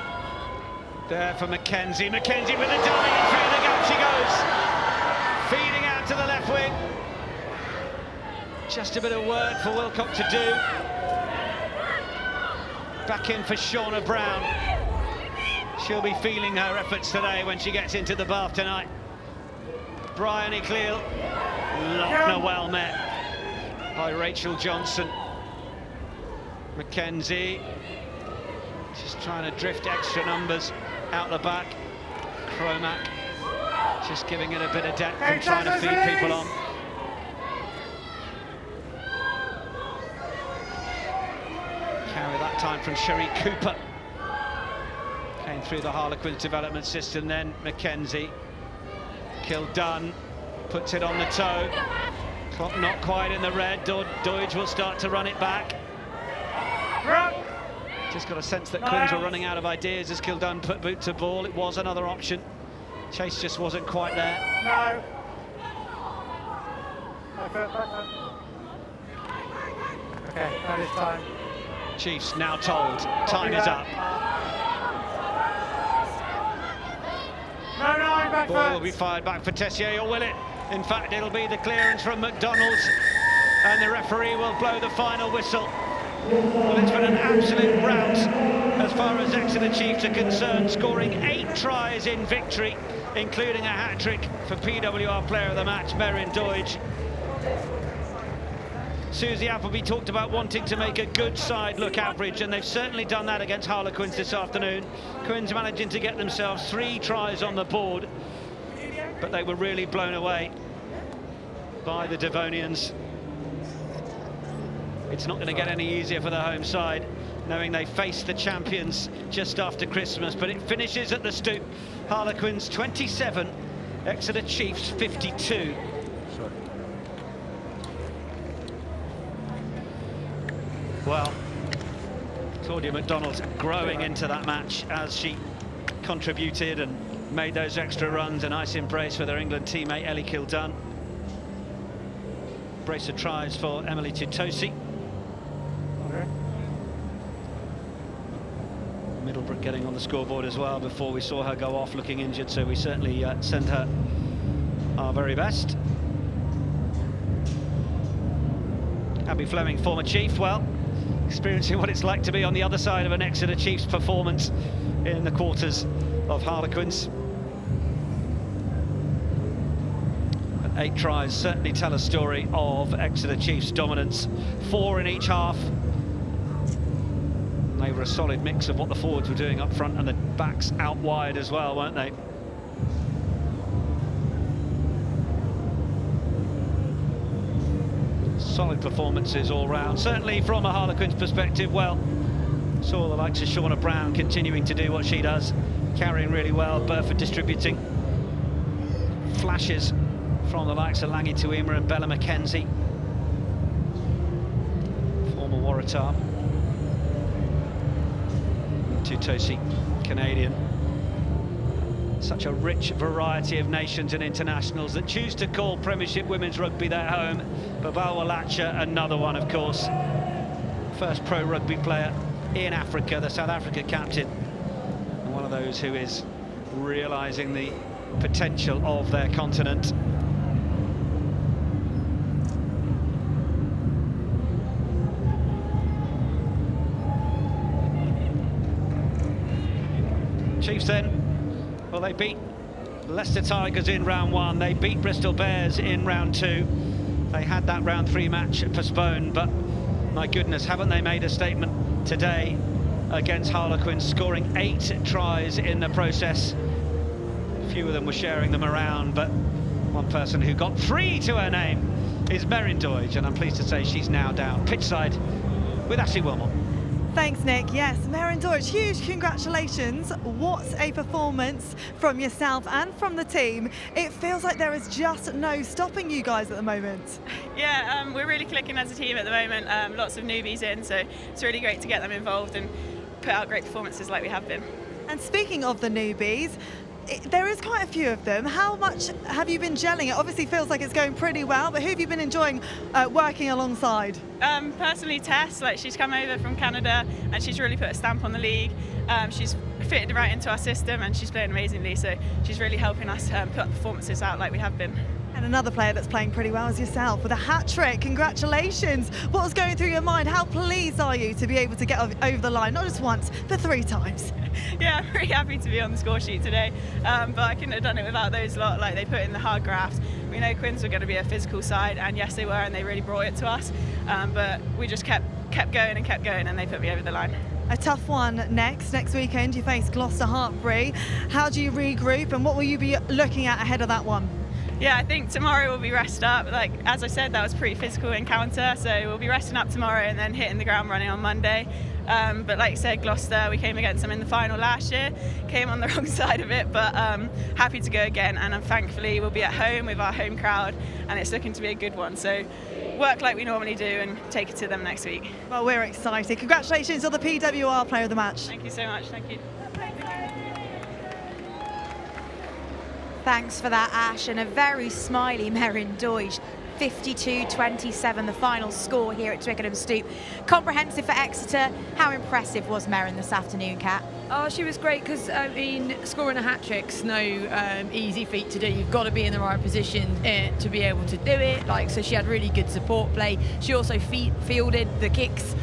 There for Mackenzie. Mackenzie with a dummy, and through the gap she goes. Feeding out to the left wing. Just a bit of work for Wilcock to do. Back in for Shauna Brown. She'll be feeling her efforts today when she gets into the bath tonight. Bryony Cleal. Lochner well met by Rachel Johnson. Mackenzie just trying to drift extra numbers out the back. Cromack just giving it a bit of depth and trying to feed people on. Carry that time from Cherie Cooper. Came through the Harlequins development system then. Mackenzie. Kildunn puts it on the toe. Clock not quite in the red. Doidge will start to run it back. Just got a sense that Quins were running out of ideas as Kildunn put boot to ball. It was another option. Chase just wasn't quite there. foot. Okay, that is time. Chiefs now told time is up. Ball will be fired back for Tessier, or will it? In fact, it'll be the clearance from McDonald's, and the referee will blow the final whistle. Well, it's been an absolute rout as far as Exeter Chiefs are concerned, scoring 8 tries in victory, including a hat-trick for PWR Player of the Match, Meryn Doidge. Susie Appleby talked about wanting to make a good side look average, and they've certainly done that against Harlequins this afternoon. Quins managing to get themselves 3 tries on the board, but they were really blown away by the Devonians. It's not going to get any easier for the home side, knowing they face the champions just after Christmas, but it finishes at the Stoop. Harlequins 27, Exeter Chiefs 52. Well, Claudia McDonald growing into that match as she contributed and made those extra runs. A nice embrace with her England teammate Ellie Kildunn. Brace of tries for Emily Tutosi. Middlebrook getting on the scoreboard as well before we saw her go off looking injured, so we certainly send her our very best. Abby Fleming, former Chief, well, experiencing what it's like to be on the other side of an Exeter Chiefs performance in the quarters of Harlequins. But 8 tries certainly tell a story of Exeter Chiefs' dominance. 4 in each half. They were a solid mix of what the forwards were doing up front and the backs out wide as well, weren't they? Solid performances all round. Certainly from a Harlequins perspective, well, saw the likes of Shauna Brown continuing to do what she does, carrying really well, Burford distributing. Flashes from the likes of Langi Tuima and Bella McKenzie. Former Waratah. Tutosi, Canadian. Such a rich variety of nations and internationals that choose to call Premiership Women's Rugby their home. Babal Walacha, another one, of course. First pro rugby player in Africa, the South Africa captain. And one of those who is realising the potential of their continent. Chiefs then, well, they beat Leicester Tigers in round 1, they beat Bristol Bears in round 2. They had that round 3 match postponed, but my goodness, haven't they made a statement today against Harlequins, scoring 8 tries in the process. A few of them were sharing them around, but one person who got 3 to her name is Meryn Doidge, and I'm pleased to say she's now down pitchside with Ashley Wilmot. Thanks, Nick. Yes, Meryn Doidge, huge congratulations. What a performance from yourself and from the team. It feels like there is just no stopping you guys at the moment. Yeah, we're really clicking as a team at the moment. Lots of newbies in, so it's really great to get them involved and put out great performances like we have been. And speaking of the newbies, there is quite a few of them. How much have you been gelling? It obviously feels like it's going pretty well, but who have you been enjoying working alongside? Personally, Tess, she's come over from Canada and she's really put a stamp on the league. She's fitted right into our system and she's playing amazingly, so she's really helping us put performances out like we have been. And another player that's playing pretty well is yourself with a hat-trick. Congratulations. What was going through your mind? How pleased are you to be able to get over the line, not just once, but 3 times? Yeah, I'm really happy to be on the score sheet today, but I couldn't have done it without those lot. They put in the hard graft. We know Quins were going to be a physical side, and yes they were, and they really brought it to us, but we just kept going and they put me over the line. A tough one next weekend. You face Gloucester Hartbury. How do you regroup, and what will you be looking at ahead of that one? Yeah, I think tomorrow we'll be rested up. As I said, that was a pretty physical encounter, so we'll be resting up tomorrow and then hitting the ground running on Monday. But like you said, Gloucester, we came against them in the final last year, came on the wrong side of it, but happy to go again, and thankfully we'll be at home with our home crowd, and it's looking to be a good one. So work like we normally do and take it to them next week. Well, we're excited. Congratulations on the PWR Player of the Match. Thank you so much. Thank you. Thanks for that, Ash, and a very smiley Meryn Doidge. 52-27, the final score here at Twickenham Stoop. Comprehensive for Exeter. How impressive was Merrin this afternoon, Kat? Oh, she was great because, I mean, scoring a hat-trick's no easy feat to do. You've got to be in the right position to be able to do it. So she had really good support play. She also fielded the kicks